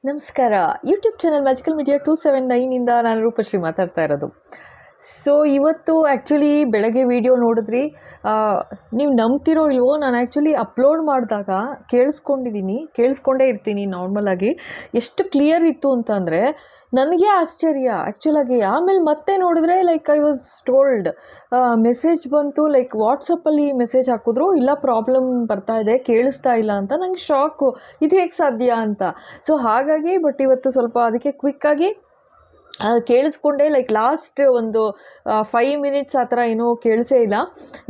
ನಮಸ್ಕಾರ. YouTube channel magical media 279 ಇಂದ ನಾನು ರೂಪಶ್ರೀ ಮಾತಾಡ್ತಾ ಇರೋದು. ಸೊ ಇವತ್ತು ಆ್ಯಕ್ಚುಲಿ ಬೆಳಗ್ಗೆ ವಿಡಿಯೋ ನೋಡಿದ್ರಿ. ನೀವು ನಂಬ್ತಿರೋ ಇಲ್ವೋ, ನಾನು ಆ್ಯಕ್ಚುಲಿ ಅಪ್ಲೋಡ್ ಮಾಡಿದಾಗ ಕೇಳಿಸ್ಕೊಂಡೇ ಇರ್ತೀನಿ ನಾರ್ಮಲಾಗಿ. ಎಷ್ಟು ಕ್ಲಿಯರ್ ಇತ್ತು ಅಂತಂದರೆ ನನಗೆ ಆಶ್ಚರ್ಯ ಆ್ಯಕ್ಚುಲಾಗಿ. ಆಮೇಲೆ ಮತ್ತೆ ನೋಡಿದ್ರೆ like I was told, message ಬಂತು, ಲೈಕ್ ವಾಟ್ಸಪ್ಪಲ್ಲಿ ಮೆಸೇಜ್ ಹಾಕಿದ್ರು, ಇಲ್ಲ ಪ್ರಾಬ್ಲಮ್ ಬರ್ತಾ ಇದೆ, ಕೇಳಿಸ್ತಾ ಇಲ್ಲ ಅಂತ. ನಂಗೆ ಶಾಕು, ಇದು ಹೇಗೆ ಸಾಧ್ಯ ಅಂತ. ಸೊ ಹಾಗಾಗಿ ಬಟ್ ಇವತ್ತು ಸ್ವಲ್ಪ ಅದಕ್ಕೆ ಕ್ವಿಕ್ಕಾಗಿ ಕೇಳಿಸ್ಕೊಂಡೆ. ಲೈಕ್ ಲಾಸ್ಟ್ ಒಂದು 5 ಮಿನಿಟ್ಸ್ ಆ ಥರ ಏನೂ ಕೇಳಿಸೇ ಇಲ್ಲ.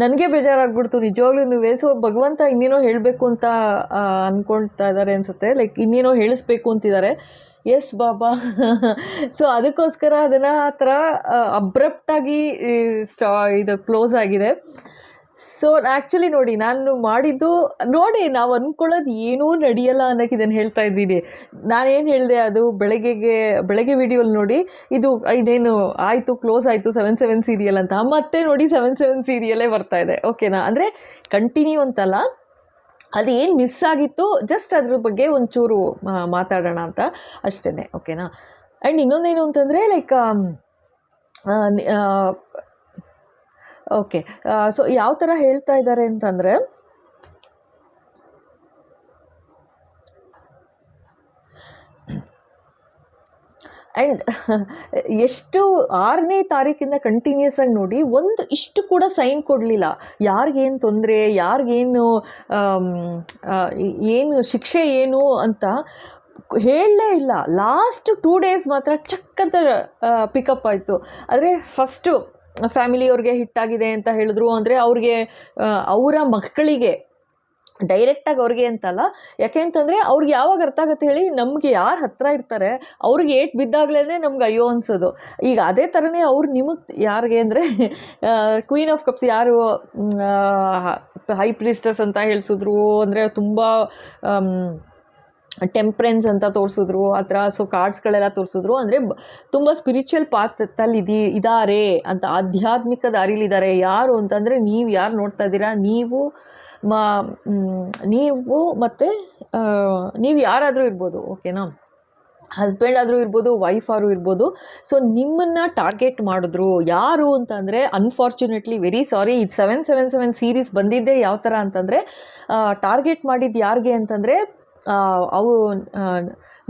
ನನಗೆ ಬೇಜಾರಾಗ್ಬಿಡ್ತು ನಿಜವಾಗ್ಲೂ. ಸೊ ಭಗವಂತ ಇನ್ನೇನೋ ಹೇಳಬೇಕು ಅಂತ ಅಂದ್ಕೊಳ್ತಾ ಇದ್ದಾರೆ ಅನಿಸುತ್ತೆ. ಲೈಕ್ ಇನ್ನೇನೋ ಹೇಳಿಸ್ಬೇಕು ಅಂತಿದ್ದಾರೆ. ಎಸ್ ಬಾಬಾ. ಸೊ ಅದಕ್ಕೋಸ್ಕರ ಅದನ್ನು ಆ ಥರ ಅಬ್ರಪ್ಟಾಗಿ ಇದು ಕ್ಲೋಸ್ ಆಗಿದೆ. ಸೊ ಆ್ಯಕ್ಚುಲಿ ನೋಡಿ, ನಾನು ಮಾಡಿದ್ದು ನೋಡಿ, ನಾವು ಅಂದ್ಕೊಳ್ಳೋದು ಏನೂ ನಡೆಯಲ್ಲ ಅನ್ನೋಕ್ಕೆ ಇದನ್ನು ಹೇಳ್ತಾ ಇದ್ದೀನಿ. ನಾನೇನು ಹೇಳಿದೆ, ಅದು ಬೆಳಗ್ಗೆ ವಿಡಿಯೋಲಿ ನೋಡಿ, ಇದೇನು ಆಯಿತು, ಕ್ಲೋಸ್ ಆಯಿತು 77 ಸೀರಿಯಲ್ ಅಂತ. ಮತ್ತೆ ನೋಡಿ 77 ಸೀರಿಯಲ್ಲೇ ಬರ್ತಾ ಇದೆ. ಓಕೆನಾ? ಅಂದರೆ ಕಂಟಿನ್ಯೂ ಅಂತಲ್ಲ, ಅದು ಏನು ಮಿಸ್ ಆಗಿತ್ತು ಜಸ್ಟ್ ಅದ್ರ ಬಗ್ಗೆ ಒಂಚೂರು ಮಾತಾಡೋಣ ಅಂತ ಅಷ್ಟೇ. ಓಕೆನಾ? ಆ್ಯಂಡ್ ಇನ್ನೊಂದೇನು ಅಂತಂದರೆ ಲೈಕ್ ಓಕೆ. ಸೊ ಯಾವ ಥರ ಹೇಳ್ತಾ ಇದ್ದಾರೆ ಅಂತಂದರೆ, ಆ್ಯಂಡ್ ಎಷ್ಟು 6ನೇ ತಾರೀಕಿಂದ ಕಂಟಿನ್ಯೂಸ್ ಆಗಿ ನೋಡಿ, ಇಷ್ಟು ಕೂಡ ಸೈನ್ ಕೊಡಲಿಲ್ಲ. ಯಾರಿಗೇನು ತೊಂದರೆ, ಯಾರಿಗೇನು ಏನು ಶಿಕ್ಷೆ ಏನು ಅಂತ ಹೇಳಲೇ ಇಲ್ಲ. ಲಾಸ್ಟ್ 2 ಡೇಸ್ ಮಾತ್ರ ಚಕ್ಕಂತ ಪಿಕಪ್ ಆಯಿತು. ಆದರೆ ಫಸ್ಟು ಫ್ಯಾಮಿಲಿಯವ್ರಿಗೆ ಹಿಟ್ಟಾಗಿದೆ ಅಂತ ಹೇಳಿದ್ರು. ಅಂದರೆ ಅವ್ರಿಗೆ ಅವರ ಮಕ್ಕಳಿಗೆ ಡೈರೆಕ್ಟಾಗಿ ಅವ್ರಿಗೆ ಅಂತಲ್ಲ, ಯಾಕೆ ಅಂತಂದರೆ ಅವ್ರಿಗೆ ಯಾವಾಗ ಅರ್ಥ ಆಗುತ್ತೆ ಹೇಳಿ, ನಮಗೆ ಯಾರು ಹತ್ತಿರ ಇರ್ತಾರೆ ಅವ್ರಿಗೆ ಏಟ್ ಬಿದ್ದಾಗಲೇ ನಮ್ಗೆ ಅಯ್ಯೋ ಅನಿಸೋದು. ಈಗ ಅದೇ ಥರನೇ ಅವ್ರು ನಿಮಗೆ ಯಾರಿಗೆ ಅಂದರೆ ಕ್ವೀನ್ ಆಫ್ ಕಪ್ಸ್ ಯಾರು ಹೈ ಪ್ರೀಸ್ಟಸ್ ಅಂತ ಹೇಳಿಸಿದ್ರು, ಅಂದರೆ ತುಂಬ ಟೆಂಪ್ರೆನ್ಸ್ ಅಂತ ತೋರಿಸಿದ್ರು ಆ ಥರ. ಸೊ ಕಾರ್ಡ್ಸ್ಗಳೆಲ್ಲ ತೋರಿಸಿದ್ರು, ಅಂದರೆ ತುಂಬ ಸ್ಪಿರಿಚುವಲ್ ಪಾತಲ್ಲಿ ಇದ್ದಾರೆ ಅಂತ, ಆಧ್ಯಾತ್ಮಿಕ ದಾರಿಲಿದ್ದಾರೆ. ಯಾರು ಅಂತಂದರೆ ನೀವು ಯಾರು ನೋಡ್ತಾ ಇದ್ದೀರಾ, ನೀವು ಮತ್ತು ನೀವು ಯಾರಾದರೂ ಇರ್ಬೋದು. ಓಕೆನಾ? ಹಸ್ಬೆಂಡ್ ಆದರೂ ಇರ್ಬೋದು, ವೈಫ್ ಆದರೂ ಇರ್ಬೋದು. ಸೊ ನಿಮ್ಮನ್ನು ಟಾರ್ಗೆಟ್ ಮಾಡಿದ್ರು. ಯಾರು ಅಂತಂದರೆ ಅನ್ಫಾರ್ಚುನೇಟ್ಲಿ ವೆರಿ ಸಾರಿ, ಇದು 777 ಸೀರೀಸ್ ಬಂದಿದ್ದೇ ಯಾವ ಥರ ಅಂತಂದರೆ, ಟಾರ್ಗೆಟ್ ಮಾಡಿದ್ದು ಯಾರಿಗೆ ಅಂತಂದರೆ ಅವು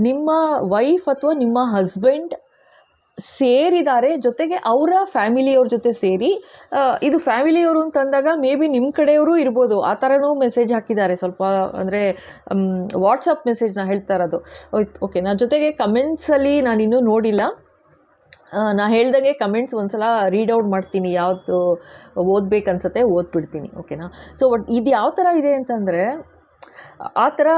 ನಿಮ್ಮ ವೈಫ್ ಅಥವಾ ನಿಮ್ಮ ಹಸ್ಬೆಂಡ್ ಸೇರಿದ್ದಾರೆ, ಜೊತೆಗೆ ಅವರ ಫ್ಯಾಮಿಲಿಯವ್ರ ಜೊತೆ ಸೇರಿ. ಇದು ಫ್ಯಾಮಿಲಿಯವರು ಅಂತಂದಾಗ ಮೇ ಬಿ ನಿಮ್ಮ ಕಡೆಯವರು ಇರ್ಬೋದು, ಆ ಥರನೂ ಮೆಸೇಜ್ ಹಾಕಿದ್ದಾರೆ. ಸ್ವಲ್ಪ ಅಂದರೆ ವಾಟ್ಸಪ್ ಮೆಸೇಜ್ನ ಹೇಳ್ತಾ ಇರೋದು. ಓಕೆನಾ? ಜೊತೆಗೆ ಕಮೆಂಟ್ಸಲ್ಲಿ ನಾನಿನ್ನೂ ನೋಡಿಲ್ಲ. ನಾ ಹೇಳ್ದಾಗೆ ಕಮೆಂಟ್ಸ್ ಒಂದ್ಸಲ ರೀಡ್ ಔಟ್ ಮಾಡ್ತೀನಿ, ಯಾವುದು ಓದಬೇಕನ್ಸುತ್ತೆ ಓದ್ಬಿಡ್ತೀನಿ. ಓಕೆನಾ? ಸೊ ಇದು ಯಾವ ಥರ ಇದೆ ಅಂತಂದರೆ, ಆ ಥರ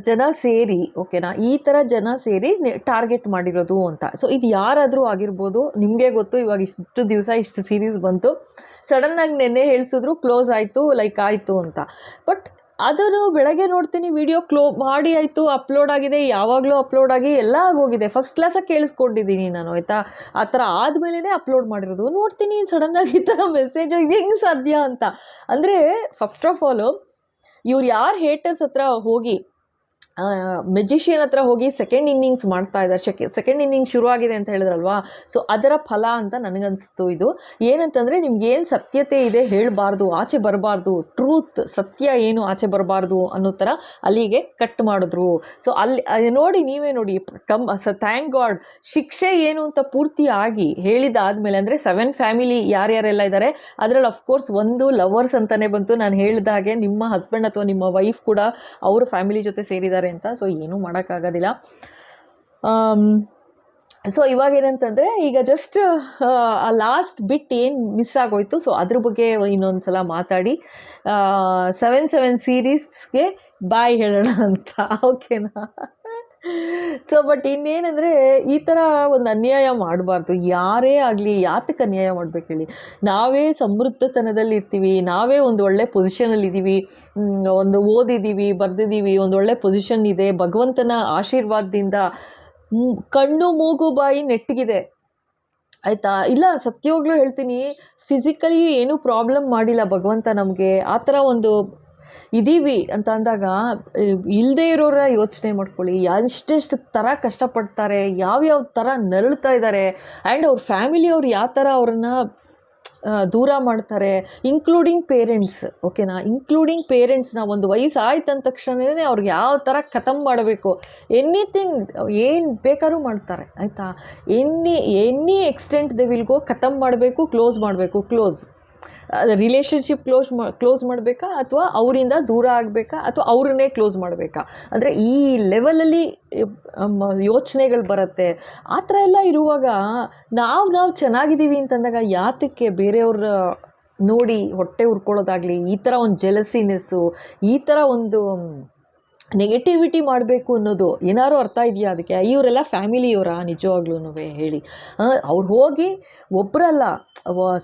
ಜನ ಸೇರಿ, ಓಕೆನಾ, ಈ ಥರ ಜನ ಸೇರಿ ಟಾರ್ಗೆಟ್ ಮಾಡಿರೋದು ಅಂತ. ಸೊ ಇದು ಯಾರಾದರೂ ಆಗಿರ್ಬೋದು, ನಿಮಗೆ ಗೊತ್ತು. ಇವಾಗ ಇಷ್ಟು ದಿವಸ ಇಷ್ಟು ಸೀರೀಸ್ ಬಂತು, ಸಡನ್ನಾಗಿ ನೆನ್ನೆ ಹೇಳಿಸಿದ್ರು ಕ್ಲೋಸ್ ಆಯಿತು, ಲೈಕ್ ಆಯಿತು ಅಂತ. ಬಟ್ ಅದನ್ನು ಬೆಳಗ್ಗೆ ನೋಡ್ತೀನಿ, ವಿಡಿಯೋ ಮಾಡಿ ಆಯಿತು, ಅಪ್ಲೋಡ್ ಆಗಿದೆ, ಯಾವಾಗಲೂ ಅಪ್ಲೋಡ್ ಆಗಿ ಎಲ್ಲ ಆಗೋಗಿದೆ. ಫಸ್ಟ್ ಕ್ಲಾಸಾಗಿ ಕೇಳಿಸ್ಕೊಂಡಿದ್ದೀನಿ ನಾನು, ಆಯಿತಾ? ಆ ಥರ ಆದಮೇಲೆ ಅಪ್ಲೋಡ್ ಮಾಡಿರೋದು. ನೋಡ್ತೀನಿ ಸಡನ್ನಾಗಿ ಈ ಥರ ಮೆಸೇಜ್, ಹೆಂಗೆ ಸಾಧ್ಯ ಅಂತ. ಅಂದರೆ ಫಸ್ಟ್ ಆಫ್ ಆಲು ಇವ್ರು ಯಾರು ಹೇಟರ್ಸ್ ಹತ್ರ ಹೋಗಿ, ಮೆಜಿಷಿಯನ್ ಹತ್ರ ಹೋಗಿ ಸೆಕೆಂಡ್ ಇನ್ನಿಂಗ್ಸ್ ಮಾಡ್ತಾ ಇದ್ದಾರೆ, ಸೆಕೆಂಡ್ ಇನ್ನಿಂಗ್ಸ್ ಶುರುವಾಗಿದೆ ಅಂತ ಹೇಳಿದ್ರಲ್ವಾ. ಸೊ ಅದರ ಫಲ ಅಂತ ನನಗನ್ನಿಸ್ತು ಇದು. ಏನಂತಂದರೆ, ನಿಮ್ಗೇನು ಸತ್ಯತೆ ಇದೆ ಹೇಳಬಾರ್ದು, ಆಚೆ ಬರಬಾರ್ದು, ಟ್ರೂತ್ ಸತ್ಯ ಏನು ಆಚೆ ಬರಬಾರ್ದು ಅನ್ನೋ ಥರ ಅಲ್ಲಿಗೆ ಕಟ್ ಮಾಡಿದ್ರು. ಸೊ ಅಲ್ಲಿ ನೋಡಿ, ನೀವೇ ನೋಡಿ, ಥ್ಯಾಂಕ್ ಗಾಡ್ ಶಿಕ್ಷೆ ಏನು ಅಂತ ಪೂರ್ತಿ ಆಗಿ ಹೇಳಿದಾದ್ಮೇಲೆ, ಅಂದರೆ 7 ಫ್ಯಾಮಿಲಿ ಯಾರ್ಯಾರೆಲ್ಲ ಇದ್ದಾರೆ ಅದರಲ್ಲಿ ಅಫ್ಕೋರ್ಸ್ ಒಂದು ಲವರ್ಸ್ ಅಂತಲೇ ಬಂತು. ನಾನು ಹೇಳಿದ ಹಾಗೆ ನಿಮ್ಮ ಹಸ್ಬೆಂಡ್ ಅಥವಾ ನಿಮ್ಮ ವೈಫ್ ಕೂಡ ಅವ್ರ ಫ್ಯಾಮಿಲಿ ಜೊತೆ ಸೇರಿದ್ದಾರೆ ಅಂತ. ಸೊ ಏನೂ ಮಾಡೋಕ್ಕಾಗೋದಿಲ್ಲ. ಸೊ ಇವಾಗ ಏನಂತಂದರೆ, ಈಗ ಜಸ್ಟ್ ಆ ಲಾಸ್ಟ್ ಬಿಟ್ ಏನು ಮಿಸ್ ಆಗೋಯ್ತು, ಸೊ ಅದ್ರ ಬಗ್ಗೆ ಇನ್ನೊಂದು ಸಲ ಮಾತಾಡಿ 77 ಸೀರೀಸ್ಗೆ ಬಾಯ್ ಹೇಳೋಣ ಅಂತ. ಓಕೆನಾ? ಸೊ ಬಟ್ ಇನ್ನೇನೆಂದರೆ, ಈ ಥರ ಒಂದು ಅನ್ಯಾಯ ಮಾಡಬಾರ್ದು. ಯಾರೇ ಆಗಲಿ, ಯಾತಕ್ಕೆ ಅನ್ಯಾಯ ಮಾಡಬೇಕು ಹೇಳಿ? ನಾವೇ ಸಮೃದ್ಧತನದಲ್ಲಿ ಇರ್ತೀವಿ, ನಾವೇ ಒಂದು ಒಳ್ಳೆ ಪೊಸಿಷನಲ್ಲಿದ್ದೀವಿ, ಒಂದು ಓದಿದ್ದೀವಿ, ಬರೆದಿದ್ದೀವಿ, ಒಂದು ಒಳ್ಳೆ ಪೊಸಿಷನ್ ಇದೆ, ಭಗವಂತನ ಆಶೀರ್ವಾದದಿಂದ ಕಣ್ಣು ಮೂಗು ಬಾಯಿ ನೆಟ್ಟಗಿದೆ, ಆಯಿತಾ? ಇಲ್ಲ, ಸತ್ಯವಾಗ್ಲೂ ಹೇಳ್ತೀನಿ, ಫಿಸಿಕಲಿ ಏನೂ ಪ್ರಾಬ್ಲಮ್ ಮಾಡಿಲ್ಲ ಭಗವಂತ ನಮಗೆ. ಆ ಥರ ಒಂದು ಇದ್ದೀವಿ ಅಂತ ಅಂದಾಗ ಇಲ್ಲದೇ ಇರೋರ ಯೋಚನೆ ಮಾಡ್ಕೊಳ್ಳಿ, ಎಷ್ಟೆಷ್ಟು ಥರ ಕಷ್ಟಪಡ್ತಾರೆ, ಯಾವ್ಯಾವ ಥರ ನರಳ್ತಾ ಇದ್ದಾರೆ, ಆ್ಯಂಡ್ ಅವ್ರ ಫ್ಯಾಮಿಲಿಯವ್ರು ಯಾವ ಥರ ಅವ್ರನ್ನ ದೂರ ಮಾಡ್ತಾರೆ, ಇನ್ಕ್ಲೂಡಿಂಗ್ ಪೇರೆಂಟ್ಸ್. ಓಕೆನಾ, ಇನ್ಕ್ಲೂಡಿಂಗ್ ಪೇರೆಂಟ್ಸ್ನ ಒಂದು ವಯಸ್ಸು ಆಯ್ತು ಅಂದ ತಕ್ಷಣವೇ ಅವ್ರಿಗೆ ಯಾವ ಥರ ಖತಮ್ ಮಾಡಬೇಕು, ಎನಿಥಿಂಗ್ ಏನು ಬೇಕಾದ್ರೂ ಮಾಡ್ತಾರೆ ಆಯಿತಾ. Any extent they will go, ಖತಮ್ ಮಾಡಬೇಕು, ಕ್ಲೋಸ್ ಮಾಡಬೇಕು, ರಿಲೇಷನ್ಶಿಪ್ ಕ್ಲೋಸ್ ಮಾಡಬೇಕಾ, ಅಥವಾ ಅವರಿಂದ ದೂರ ಆಗಬೇಕಾ, ಅಥವಾ ಅವ್ರನ್ನೇ ಕ್ಲೋಸ್ ಮಾಡಬೇಕಾ, ಅಂದರೆ ಈ ಲೆವೆಲಲ್ಲಿ ಯೋಚನೆಗಳು ಬರುತ್ತೆ. ಆ ಥರ ಎಲ್ಲ ಇರುವಾಗ ನಾವು ಚೆನ್ನಾಗಿದ್ದೀವಿ ಅಂತಂದಾಗ ಯಾತಕ್ಕೆ ಬೇರೆಯವ್ರ ನೋಡಿ ಹೊಟ್ಟೆ ಉರ್ಕೊಳ್ಳೋದಾಗಲಿ, ಈ ಥರ ಒಂದು ಜೆಲಸಿನೆಸ್ಸು, ಈ ಥರ ಒಂದು ನೆಗೆಟಿವಿಟಿ ಮಾಡಬೇಕು ಅನ್ನೋದು ಏನಾದ್ರು ಅರ್ಥ ಇದೆಯಾ ಅದಕ್ಕೆ? ಇವರೆಲ್ಲ ಫ್ಯಾಮಿಲಿಯವರಾ ನಿಜವಾಗ್ಲೂ ಹೇಳಿ? ಅವ್ರು ಹೋಗಿ ಒಬ್ಬರಲ್ಲ,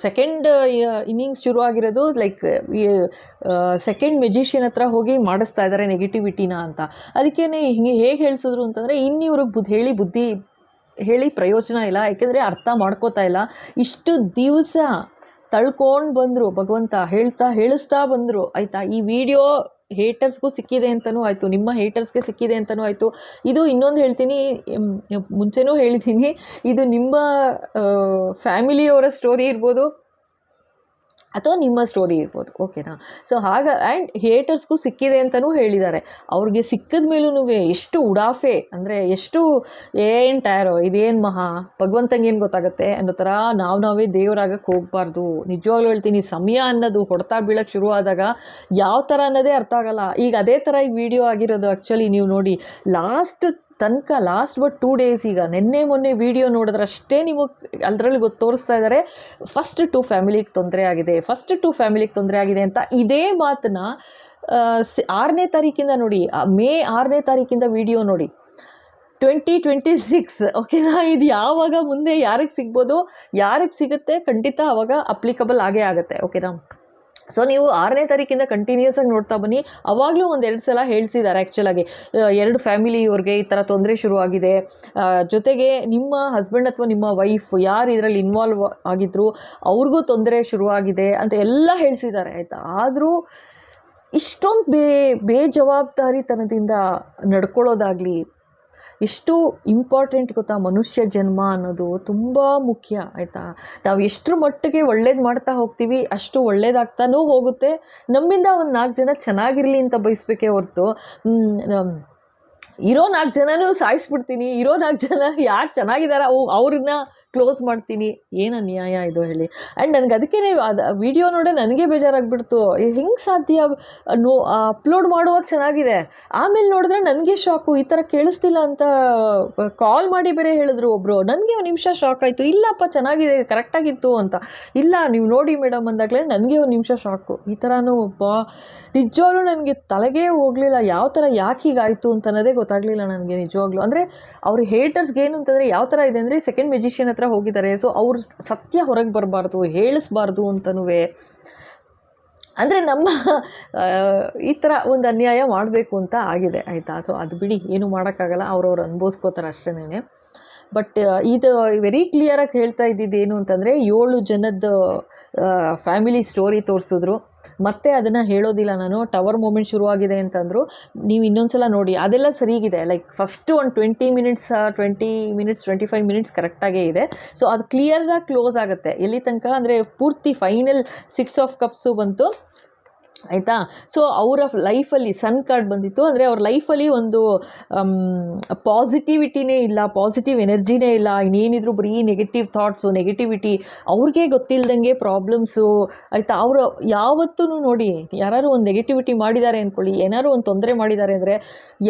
ಸೆಕೆಂಡ್ ಇನ್ನಿಂಗ್ಸ್ ಶುರು ಆಗಿರೋದು ಲೈಕ್ ಸೆಕೆಂಡ್ ಮೆಜಿಷಿಯನ್ ಹತ್ರ ಹೋಗಿ ಮಾಡಿಸ್ತಾ ಇದ್ದಾರೆ ನೆಗೆಟಿವಿಟಿನ ಅಂತ. ಅದಕ್ಕೇ ಹಿಂಗೆ ಹೇಗೆ ಹೇಳಿಸಿದ್ರು ಅಂತಂದರೆ, ಇನ್ನಿವ್ರಿಗೆ ಬುದ್ಧಿ ಹೇಳಿ ಪ್ರಯೋಜನ ಇಲ್ಲ, ಯಾಕೆಂದರೆ ಅರ್ಥ ಮಾಡ್ಕೋತಾ ಇಲ್ಲ. ಇಷ್ಟು ದಿವಸ ತಳ್ಕೊಂಡು ಬಂದರು, ಭಗವಂತ ಹೇಳಿಸ್ತಾ ಬಂದರು ಆಯಿತಾ. ಈ ವಿಡಿಯೋ ಹೇಟರ್ಸ್ಗೂ ಸಿಕ್ಕಿದೆ ಅಂತಲೂ ಆಯಿತು, ನಿಮ್ಮ ಹೇಟರ್ಸ್ಗೆ ಸಿಕ್ಕಿದೆ ಅಂತಲೂ ಆಯಿತು. ಇದು ಇನ್ನೊಂದು ಹೇಳ್ತೀನಿ, ಮುಂಚೆನೂ ಹೇಳಿದ್ದೀನಿ, ಇದು ನಿಮ್ಮ ಫ್ಯಾಮಿಲಿಯವರ ಸ್ಟೋರಿ ಇರ್ಬೋದು ಅಥವಾ ನಿಮ್ಮ ಸ್ಟೋರಿ ಇರ್ಬೋದು. ಓಕೆನಾ. ಸೊ ಆ್ಯಂಡ್ ಹೇಟರ್ಸ್ಗೂ ಸಿಕ್ಕಿದೆ ಅಂತಲೂ ಹೇಳಿದ್ದಾರೆ. ಅವ್ರಿಗೆ ಸಿಕ್ಕಿದ ಮೇಲೂ ಎಷ್ಟು ಉಡಾಫೆ ಅಂದರೆ, ಎಷ್ಟು ಏನು ಟಯರೋ, ಇದೇನು ಭಗವಂತಂಗೇನು ಗೊತ್ತಾಗುತ್ತೆ ಅನ್ನೋ ಥರ ನಾವೇ ದೇವರಾಗಕ್ಕೆ ಹೋಗಬಾರ್ದು. ನಿಜವಾಗ್ಲೂ ಹೇಳ್ತೀನಿ, ಸಮಯ ಅನ್ನೋದು ಹೊಡ್ತಾ ಬೀಳಕ್ಕೆ ಶುರು ಆದಾಗ ಯಾವ ಥರ ಅನ್ನೋದೇ ಅರ್ಥ ಆಗಲ್ಲ. ಈಗ ಅದೇ ಥರ ಈ ವಿಡಿಯೋ ಆಗಿರೋದು. ಆ್ಯಕ್ಚುಲಿ ನೀವು ನೋಡಿ, ಲಾಸ್ಟ್ ಬಟ್ 2 days, ಈಗ ನಿನ್ನೆ ಮೊನ್ನೆ ವಿಡಿಯೋ ನೋಡಿದ್ರಷ್ಟೇ ನಿಮಗೆ ಅದರಲ್ಲಿ ತೋರಿಸ್ತಾ ಇದ್ದಾರೆ, ಫಸ್ಟ್ 2 ಫ್ಯಾಮಿಲಿಗೆ ತೊಂದರೆ ಆಗಿದೆ ಅಂತ. ಇದೇ ಮಾತನ್ನ 6ನೇ ತಾರೀಕಿಂದ ನೋಡಿ, ಮೇ 6ನೇ ತಾರೀಕಿಂದ ವಿಡಿಯೋ ನೋಡಿ, 2026. ಓಕೆನಾ. ಇದು ಯಾವಾಗ ಮುಂದೆ ಯಾರಿಗೆ ಸಿಗ್ಬೋದು, ಯಾರಿಗೆ ಸಿಗುತ್ತೆ, ಖಂಡಿತ ಆವಾಗ ಅಪ್ಲಿಕಬಲ್ ಆಗೇ ಆಗುತ್ತೆ. ಓಕೆನಾ. ಸೊ ನೀವು 6ನೇ ತಾರೀಕಿಂದ ಕಂಟಿನ್ಯೂಸ್ ಆಗಿ ನೋಡ್ತಾ ಬನ್ನಿ. ಅವಾಗಲೂ 1-2 ಸಲ ಹೇಳಿಸಿದ್ದಾರೆ ಆ್ಯಕ್ಚುಲಾಗಿ, 2 ಫ್ಯಾಮಿಲಿಯವ್ರಿಗೆ ಈ ಥರ ತೊಂದರೆ ಶುರುವಾಗಿದೆ, ಜೊತೆಗೆ ನಿಮ್ಮ ಹಸ್ಬೆಂಡ್ ಅಥವಾ ನಿಮ್ಮ ವೈಫ್ ಯಾರು ಇದರಲ್ಲಿ ಇನ್ವಾಲ್ವ್ ಆಗಿದ್ರು ಅವ್ರಿಗೂ ತೊಂದರೆ ಶುರುವಾಗಿದೆ ಅಂತ ಎಲ್ಲ ಹೇಳಿಸಿದ್ದಾರೆ ಆಯಿತಾ. ಆದರೂ ಇಷ್ಟೊಂದು ಬೇಜವಾಬ್ದಾರಿತನದಿಂದ ನಡ್ಕೊಳ್ಳೋದಾಗಲಿ ಎಷ್ಟು ಇಂಪಾರ್ಟೆಂಟ್ ಗೊತ್ತಾ? ಮನುಷ್ಯ ಜನ್ಮ ಅನ್ನೋದು ತುಂಬ ಮುಖ್ಯ ಆಯಿತಾ. ನಾವು ಎಷ್ಟರ ಮಟ್ಟಿಗೆ ಒಳ್ಳೇದು ಮಾಡ್ತಾ ಹೋಗ್ತೀವಿ ಅಷ್ಟು ಒಳ್ಳೇದಾಗ್ತಾನೂ ಹೋಗುತ್ತೆ. ನಮ್ಮಿಂದ ಒಂದು 4 ಜನ ಚೆನ್ನಾಗಿರಲಿ ಅಂತ ಬಯಸ್ಬೇಕೇ ಹೊರತು ಇರೋ 4 ಜನನೂ ಸಾಯಿಸ್ಬಿಡ್ತೀನಿ, ಇರೋ 4 ಜನ ಯಾರು ಚೆನ್ನಾಗಿದ್ದಾರೆ ಅವ್ರನ್ನ ಕ್ಲೋಸ್ ಮಾಡ್ತೀನಿ. ಏನು ಅನ್ಯಾಯ ಇದು ಹೇಳಿ. ಆ್ಯಂಡ್ ನನಗೆ ಅದಕ್ಕೇ ಅದು ವಿಡಿಯೋ ನೋಡೇ ನನಗೆ ಬೇಜಾರಾಗ್ಬಿಡ್ತು. ಹೆಂಗೆ ಸಾಧ್ಯ? ಅಪ್ಲೋಡ್ ಮಾಡುವಾಗ ಚೆನ್ನಾಗಿದೆ, ಆಮೇಲೆ ನೋಡಿದ್ರೆ ನನಗೆ ಶಾಕು, ಈ ಥರ ಕೇಳಿಸ್ತಿಲ್ಲ ಅಂತ ಕಾಲ್ ಮಾಡಿ ಬೇರೆ ಹೇಳಿದ್ರು ಒಬ್ಬರು. ನನಗೆ 1 ನಿಮಿಷ ಶಾಕ್ ಆಯಿತು, ಇಲ್ಲಪ್ಪ ಚೆನ್ನಾಗಿದೆ ಕರೆಕ್ಟಾಗಿತ್ತು ಅಂತ. ಇಲ್ಲ ನೀವು ನೋಡಿ ಮೇಡಮ್ ಅಂದಾಗಲೇ ನನಗೆ 1 ನಿಮಿಷ ಶಾಕು. ಈ ಥರನೂ ನಿಜವಾಗ್ಲೂ ನನಗೆ ತಲೆಗೇ ಹೋಗಲಿಲ್ಲ, ಯಾವ ಥರ ಯಾಕೆ ಹೀಗಾಯಿತು ಅಂತ ಅನ್ನೋದೇ ಗೊತ್ತಾಗಲಿಲ್ಲ ನನಗೆ ನಿಜವಾಗ್ಲೂ. ಅಂದರೆ ಅವ್ರ ಹೇಟರ್ಸ್ಗೆ ಏನು ಅಂತಂದರೆ ಯಾವ ಥರ ಇದೆ ಅಂದರೆ, ಸೆಕೆಂಡ್ ಮೆಜಿಷಿಯನ್ ಹತ್ರ ಹೋಗಿದ್ದಾರೆ. ಸೊ ಅವ್ರು ಸತ್ಯ ಹೊರಗೆ ಬರಬಾರ್ದು, ಹೇಳಿಸ್ಬಾರ್ದು ಅಂತನೂ, ಅಂದರೆ ನಮ್ಮ ಈ ಥರ ಒಂದು ಅನ್ಯಾಯ ಮಾಡಬೇಕು ಅಂತ ಆಗಿದೆ ಆಯಿತಾ. ಸೊ ಅದು ಬಿಡಿ, ಏನು ಮಾಡೋಕ್ಕಾಗಲ್ಲ, ಅವ್ರವ್ರು ಅನುಭವಿಸ್ಕೋತಾರೆ ಅಷ್ಟೇ. ಬಟ್ ಇದು ವೆರಿ ಕ್ಲಿಯರಾಗಿ ಹೇಳ್ತಾ ಇದ್ದಿದ್ದು ಏನು ಅಂತಂದರೆ, 7 ಜನದ ಫ್ಯಾಮಿಲಿ ಸ್ಟೋರಿ ತೋರಿಸಿದ್ರು. ಮತ್ತೆ ಅದನ್ನು ಹೇಳೋದಿಲ್ಲ ನಾನು. ಟವರ್ ಮೂಮೆಂಟ್ ಶುರುವಾಗಿದೆ ಅಂತಂದರು, ನೀವು ಇನ್ನೊಂದು ಸಲ ನೋಡಿ, ಅದೆಲ್ಲ ಸರಿಗಿದೆ. ಲೈಕ್ ಫಸ್ಟು ಒಂದು 20 ಮಿನಿಟ್ಸ್ 25 ಮಿನಿಟ್ಸ್ ಕರೆಕ್ಟಾಗೇ ಇದೆ. ಸೊ ಅದು ಕ್ಲಿಯರಾಗಿ ಕ್ಲೋಸ್ ಆಗುತ್ತೆ. ಎಲ್ಲಿ ತನಕ ಅಂದರೆ ಪೂರ್ತಿ ಫೈನಲ್ 6 ಆಫ್ ಕಪ್ಸು ಬಂತು ಆಯಿತಾ. ಸೊ ಅವರ ಲೈಫಲ್ಲಿ ಸನ್ ಕಾರ್ಡ್ ಬಂದಿತ್ತು. ಅಂದರೆ ಅವ್ರ ಲೈಫಲ್ಲಿ ಒಂದು ಪಾಸಿಟಿವಿಟಿನೇ ಇಲ್ಲ, ಪಾಸಿಟಿವ್ ಎನರ್ಜಿನೇ ಇಲ್ಲ. ಇನ್ನೇನಿದ್ರು ಬರೀ ನೆಗೆಟಿವ್ ಥಾಟ್ಸು, ನೆಗೆಟಿವಿಟಿ, ಅವ್ರಿಗೆ ಗೊತ್ತಿಲ್ಲದಂಗೆ ಪ್ರಾಬ್ಲಮ್ಸು ಆಯಿತಾ. ಅವರು ಯಾವತ್ತೂ ನೋಡಿ, ಯಾರು ಒಂದು ನೆಗೆಟಿವಿಟಿ ಮಾಡಿದ್ದಾರೆ ಅಂದ್ಕೊಳ್ಳಿ, ಏನಾದ್ರು ಒಂದು ತೊಂದರೆ ಮಾಡಿದ್ದಾರೆ ಅಂದರೆ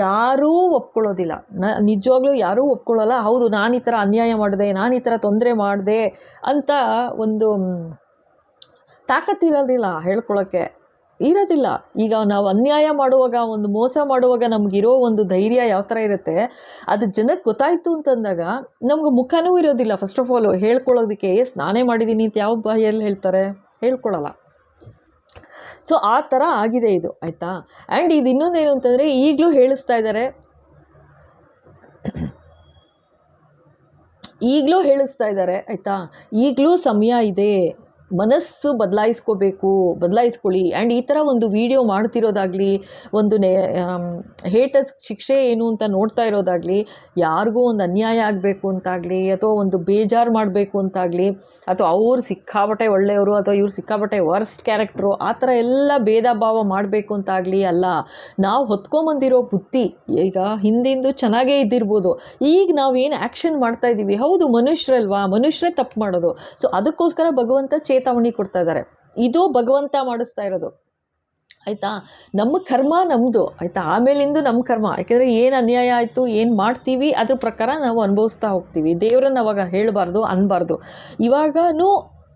ಯಾರೂ ಒಪ್ಕೊಳ್ಳೋದಿಲ್ಲ. ನಿಜವಾಗ್ಲೂ ಯಾರೂ ಒಪ್ಕೊಳ್ಳೋಲ್ಲ. ಹೌದು, ನಾನು ಈ ಥರ ಅನ್ಯಾಯ ಮಾಡಿದೆ, ನಾನು ಈ ಥರ ತೊಂದರೆ ಮಾಡಿದೆ ಅಂತ ಒಂದು ತಾಕತ್ತಿರೋದಿಲ್ಲ, ಹೇಳ್ಕೊಳ್ಳೋಕ್ಕೆ ಇರೋದಿಲ್ಲ. ಈಗ ನಾವು ಅನ್ಯಾಯ ಮಾಡುವಾಗ, ಒಂದು ಮೋಸ ಮಾಡುವಾಗ ನಮಗಿರೋ ಒಂದು ಧೈರ್ಯ ಯಾವ ಥರ ಇರುತ್ತೆ, ಅದು ಜನಕ್ಕೆ ಗೊತ್ತಾಯಿತು ಅಂತಂದಾಗ ನಮ್ಗೆ ಮುಖನೂ ಇರೋದಿಲ್ಲ. ಫಸ್ಟ್ ಆಫ್ ಆಲ್ ಹೇಳ್ಕೊಳ್ಳೋದಕ್ಕೆ, ನಾನೇ ಮಾಡಿದ್ದೀನಿ ಅಂತ ಯಾವ ಬಾಯಲ್ಲಿ ಹೇಳ್ತಾರೆ, ಹೇಳ್ಕೊಳ್ಳಲ್ಲ. ಸೊ ಆ ಥರ ಆಗಿದೆ ಇದು ಆಯಿತಾ. ಆ್ಯಂಡ್ ಇದು ಇನ್ನೊಂದೇನು ಅಂತಂದರೆ, ಈಗಲೂ ಹೇಳಿಸ್ತಾ ಇದ್ದಾರೆ, ಆಯಿತಾ. ಈಗಲೂ ಸಮಯ ಇದೆ, ಮನಸ್ಸು ಬದಲಾಯಿಸ್ಕೊಳ್ಳಿ. ಆ್ಯಂಡ್ ಈ ಥರ ಒಂದು ವಿಡಿಯೋ ಮಾಡ್ತಿರೋದಾಗಲಿ, ಒಂದು ಹೇಟರ್ಸ್ ಶಿಕ್ಷೆ ಏನು ಅಂತ ನೋಡ್ತಾ ಇರೋದಾಗಲಿ, ಯಾರಿಗೂ ಒಂದು ಅನ್ಯಾಯ ಆಗಬೇಕು ಅಂತಾಗಲಿ, ಅಥವಾ ಒಂದು ಬೇಜಾರು ಮಾಡಬೇಕು ಅಂತಾಗಲಿ, ಅಥವಾ ಅವ್ರು ಸಿಕ್ಕಾಪಟ್ಟೆ ಒಳ್ಳೆಯವರು ಅಥವಾ ಇವ್ರು ಸಿಕ್ಕಾಪಟ್ಟೆ ವರ್ಸ್ಟ್ ಕ್ಯಾರೆಕ್ಟ್ರು, ಆ ಥರ ಎಲ್ಲ ಭೇದ ಭಾವ ಮಾಡಬೇಕು ಅಂತಾಗಲಿ ಅಲ್ಲ. ನಾವು ಹೊತ್ಕೊಂಬಂದಿರೋ ಬುದ್ಧಿ ಈಗ ಹಿಂದಿಂದು ಚೆನ್ನಾಗೇ ಇದ್ದಿರ್ಬೋದು, ಈಗ ನಾವೇನು ಆ್ಯಕ್ಷನ್ ಮಾಡ್ತಾ ಇದ್ದೀವಿ, ಹೌದು ಮನುಷ್ಯರಲ್ವಾ, ಮನುಷ್ಯರೇ ತಪ್ಪು ಮಾಡೋದು. ಸೊ ಅದಕ್ಕೋಸ್ಕರ ಭಗವಂತ ಚೇತಾವಣಿ ಕೊಡ್ತಾ ಇದ್ದಾರೆ. ಇದು ಭಗವಂತ ಮಾಡಿಸ್ತಾ ಇರೋದು, ಆಯಿತಾ. ನಮ್ಮ ಕರ್ಮ ನಮ್ಮದು, ಆಯಿತಾ. ಆಮೇಲಿಂದು ನಮ್ಮ ಕರ್ಮ, ಯಾಕೆಂದರೆ ಏನು ಅನ್ಯಾಯ ಆಯಿತು, ಏನು ಮಾಡ್ತೀವಿ ಅದ್ರ ಪ್ರಕಾರ ನಾವು ಅನುಭವಿಸ್ತಾ ಹೋಗ್ತೀವಿ. ದೇವರನ್ನು ಅವಾಗ ಹೇಳಬಾರ್ದು, ಅನ್ಬಾರ್ದು. ಇವಾಗನೂ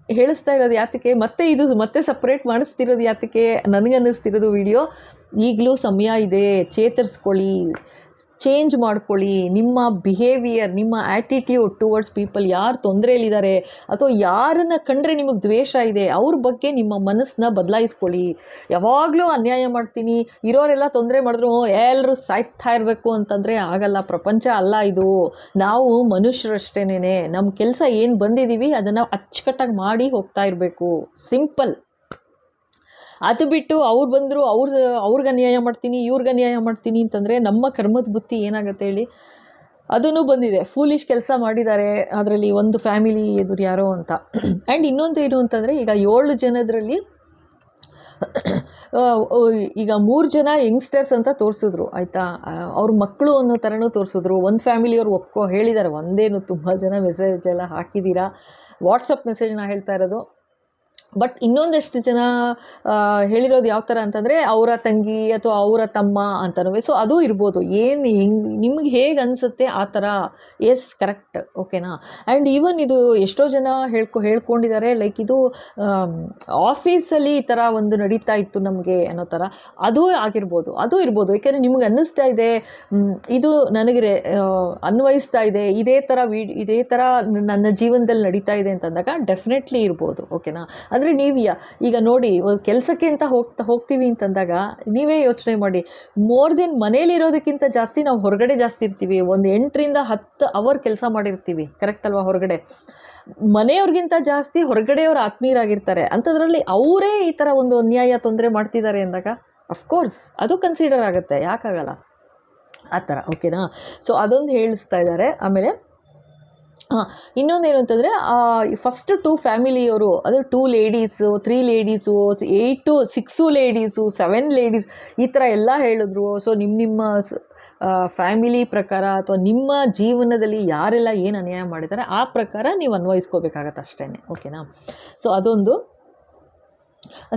ಹೇಳಿಸ್ತಾ ಇರೋದು ಯಾತಕ್ಕೆ, ಮತ್ತೆ ಸಪ್ರೇಟ್ ಮಾಡಿಸ್ತಿರೋದು ಯಾತಕ್ಕೆ, ನನಗನ್ನಿಸ್ತಿರೋದು ವಿಡಿಯೋ ಈಗಲೂ ಸಮಯ ಇದೆ, ಚೇತರಿಸ್ಕೊಳ್ಳಿ, ಚೇಂಜ್ ಮಾಡ್ಕೊಳ್ಳಿ ನಿಮ್ಮ ಬಿಹೇವಿಯರ್, ನಿಮ್ಮ ಆ್ಯಟಿಟ್ಯೂಡ್ ಟುವರ್ಡ್ಸ್ ಪೀಪಲ್. ಯಾರು ತೊಂದರೆಯಲ್ಲಿದ್ದಾರೆ ಅಥವಾ ಯಾರನ್ನು ಕಂಡ್ರೆ ನಿಮಗೆ ದ್ವೇಷ ಇದೆ ಅವ್ರ ಬಗ್ಗೆ ನಿಮ್ಮ ಮನಸ್ಸನ್ನ ಬದಲಾಯಿಸ್ಕೊಳ್ಳಿ. ಯಾವಾಗಲೂ ಅನ್ಯಾಯ ಮಾಡ್ತೀನಿ, ಇರೋರೆಲ್ಲ ತೊಂದರೆ ಮಾಡಿದ್ರು ಎಲ್ಲರೂ ಸಾಯ್ತಾ ಇರಬೇಕು ಅಂತಂದರೆ ಆಗಲ್ಲ. ಪ್ರಪಂಚ ಅಲ್ಲ ಇದು, ನಾವು ಮನುಷ್ಯರಷ್ಟೇನೆ. ನಮ್ಮ ಕೆಲಸ ಏನು ಬಂದಿದ್ದೀವಿ ಅದನ್ನು ಅಚ್ಚುಕಟ್ಟಾಗಿ ಮಾಡಿ ಹೋಗ್ತಾ ಇರಬೇಕು, ಸಿಂಪಲ್. ಅದು ಬಿಟ್ಟು ಅವ್ರು ಬಂದರು ಅವ್ರಿಗೆ ಅನ್ಯಾಯ ಮಾಡ್ತೀನಿ, ಇವ್ರಿಗೆ ಅನ್ಯಾಯ ಮಾಡ್ತೀನಿ ಅಂತಂದರೆ ನಮ್ಮ ಕರ್ಮದ ಬುತ್ತಿ ಏನಾಗುತ್ತೆ ಹೇಳಿ. ಅದೂ ಬಂದಿದೆ, ಫೂಲಿಶ್ ಕೆಲಸ ಮಾಡಿದ್ದಾರೆ ಅದರಲ್ಲಿ ಒಂದು ಫ್ಯಾಮಿಲಿ ಎದುರು ಯಾರೋ ಅಂತ. ಆ್ಯಂಡ್ ಇನ್ನೊಂದು ಏನು ಅಂತಂದರೆ, ಈಗ 7 ಜನದಲ್ಲಿ ಈಗ 3 ಜನ ಯಂಗ್ಸ್ಟರ್ಸ್ ಅಂತ ತೋರಿಸಿದ್ರು, ಆಯಿತಾ. ಅವ್ರ ಮಕ್ಕಳು ಅನ್ನೋ ಥರನೂ ತೋರಿಸಿದ್ರು. ಒಂದು ಫ್ಯಾಮಿಲಿಯವ್ರು ಹೇಳಿದ್ದಾರೆ, ಒಂದೇನು ತುಂಬ ಜನ ಮೆಸೇಜ್ ಎಲ್ಲ ಹಾಕಿದ್ದೀರಾ, ವಾಟ್ಸಪ್ ಮೆಸೇಜ್ ನಾ ಹೇಳ್ತಾ ಇರೋದು. ಬಟ್ ಇನ್ನೊಂದಷ್ಟು ಜನ ಹೇಳಿರೋದು ಯಾವ ಥರ ಅಂತಂದರೆ ಅವರ ತಂಗಿ ಅಥವಾ ಅವರ ತಮ್ಮ ಅಂತನೂ. ಸೊ ಅದು ಇರ್ಬೋದು, ನಿಮ್ಗೆ ಹೇಗೆ ಅನಿಸುತ್ತೆ ಆ ಥರ. ಎಸ್, ಕರೆಕ್ಟ್, ಓಕೆನಾ. ಆ್ಯಂಡ್ ಈವನ್ ಇದು ಎಷ್ಟೋ ಜನ ಹೇಳ್ಕೊಂಡಿದ್ದಾರೆ, ಲೈಕ್ ಇದು ಆಫೀಸಲ್ಲಿ ಈ ಥರ ಒಂದು ನಡೀತಾ ಇತ್ತು ನಮಗೆ ಅನ್ನೋ ಥರ. ಅದು ಇರ್ಬೋದು. ಯಾಕೆಂದರೆ ನಿಮ್ಗೆ ಅನ್ನಿಸ್ತಾ ಇದೆ ಇದು ನನಗೆ ಅನ್ವಯಿಸ್ತಾ ಇದೆ, ಇದೇ ಥರ ನನ್ನ ಜೀವನದಲ್ಲಿ ನಡೀತಾ ಇದೆ ಅಂತಂದಾಗ ಡೆಫಿನೆಟ್ಲಿ ಇರ್ಬೋದು, ಓಕೆನಾ. ಅಂದರೆ ನೀವು ಈಗ ನೋಡಿ, ಕೆಲಸಕ್ಕೆ ಅಂತ ಹೋಗ್ತೀವಿ ಅಂತಂದಾಗ ನೀವೇ ಯೋಚನೆ ಮಾಡಿ, ಮೋರ್ ದೆನ್ ಮನೇಲಿರೋದಕ್ಕಿಂತ ಜಾಸ್ತಿ ನಾವು ಹೊರಗಡೆ ಜಾಸ್ತಿ ಇರ್ತೀವಿ. ಒಂದು 8 ರಿಂದ 10 ಅವರ್ ಕೆಲಸ ಮಾಡಿರ್ತೀವಿ, ಕರೆಕ್ಟ್ ಅಲ್ವಾ. ಹೊರಗಡೆ ಮನೆಯವ್ರಿಗಿಂತ ಜಾಸ್ತಿ ಹೊರಗಡೆಯವ್ರು ಆತ್ಮೀಯರಾಗಿರ್ತಾರೆ. ಅಂಥದ್ರಲ್ಲಿ ಅವರೇ ಈ ಥರ ಒಂದು ಅನ್ಯಾಯ ತೊಂದರೆ ಮಾಡ್ತಿದ್ದಾರೆ ಅಂದಾಗ ಅಫ್ಕೋರ್ಸ್ ಅದು ಕನ್ಸಿಡರ್ ಆಗುತ್ತೆ, ಯಾಕಾಗಲ್ಲ ಆ ಥರ, ಓಕೆನಾ. ಸೊ ಅದೊಂದು ಹೇಳಿಸ್ತಾ ಇದ್ದಾರೆ. ಆಮೇಲೆ ಇನ್ನೊಂದೇನು ಅಂತಂದರೆ, ಫಸ್ಟ್ 2 ಫ್ಯಾಮಿಲಿಯವರು, ಅದು 2 ಲೇಡೀಸು, 3 ಲೇಡೀಸು, 6 ಲೇಡೀಸು, 7 ಲೇಡೀಸ್, ಈ ಥರ ಎಲ್ಲ ಹೇಳಿದ್ರು. ಸೊ ನಿಮ್ಮ ಫ್ಯಾಮಿಲಿ ಪ್ರಕಾರ ಅಥವಾ ನಿಮ್ಮ ಜೀವನದಲ್ಲಿ ಯಾರೆಲ್ಲ ಏನು ಅನ್ಯಾಯ ಮಾಡಿದ್ದಾರೆ ಆ ಪ್ರಕಾರ ನೀವು ಅನ್ವಯಿಸ್ಕೋಬೇಕಾಗತ್ತೆ ಅಷ್ಟೇ, ಓಕೆನಾ. ಸೊ ಅದೊಂದು.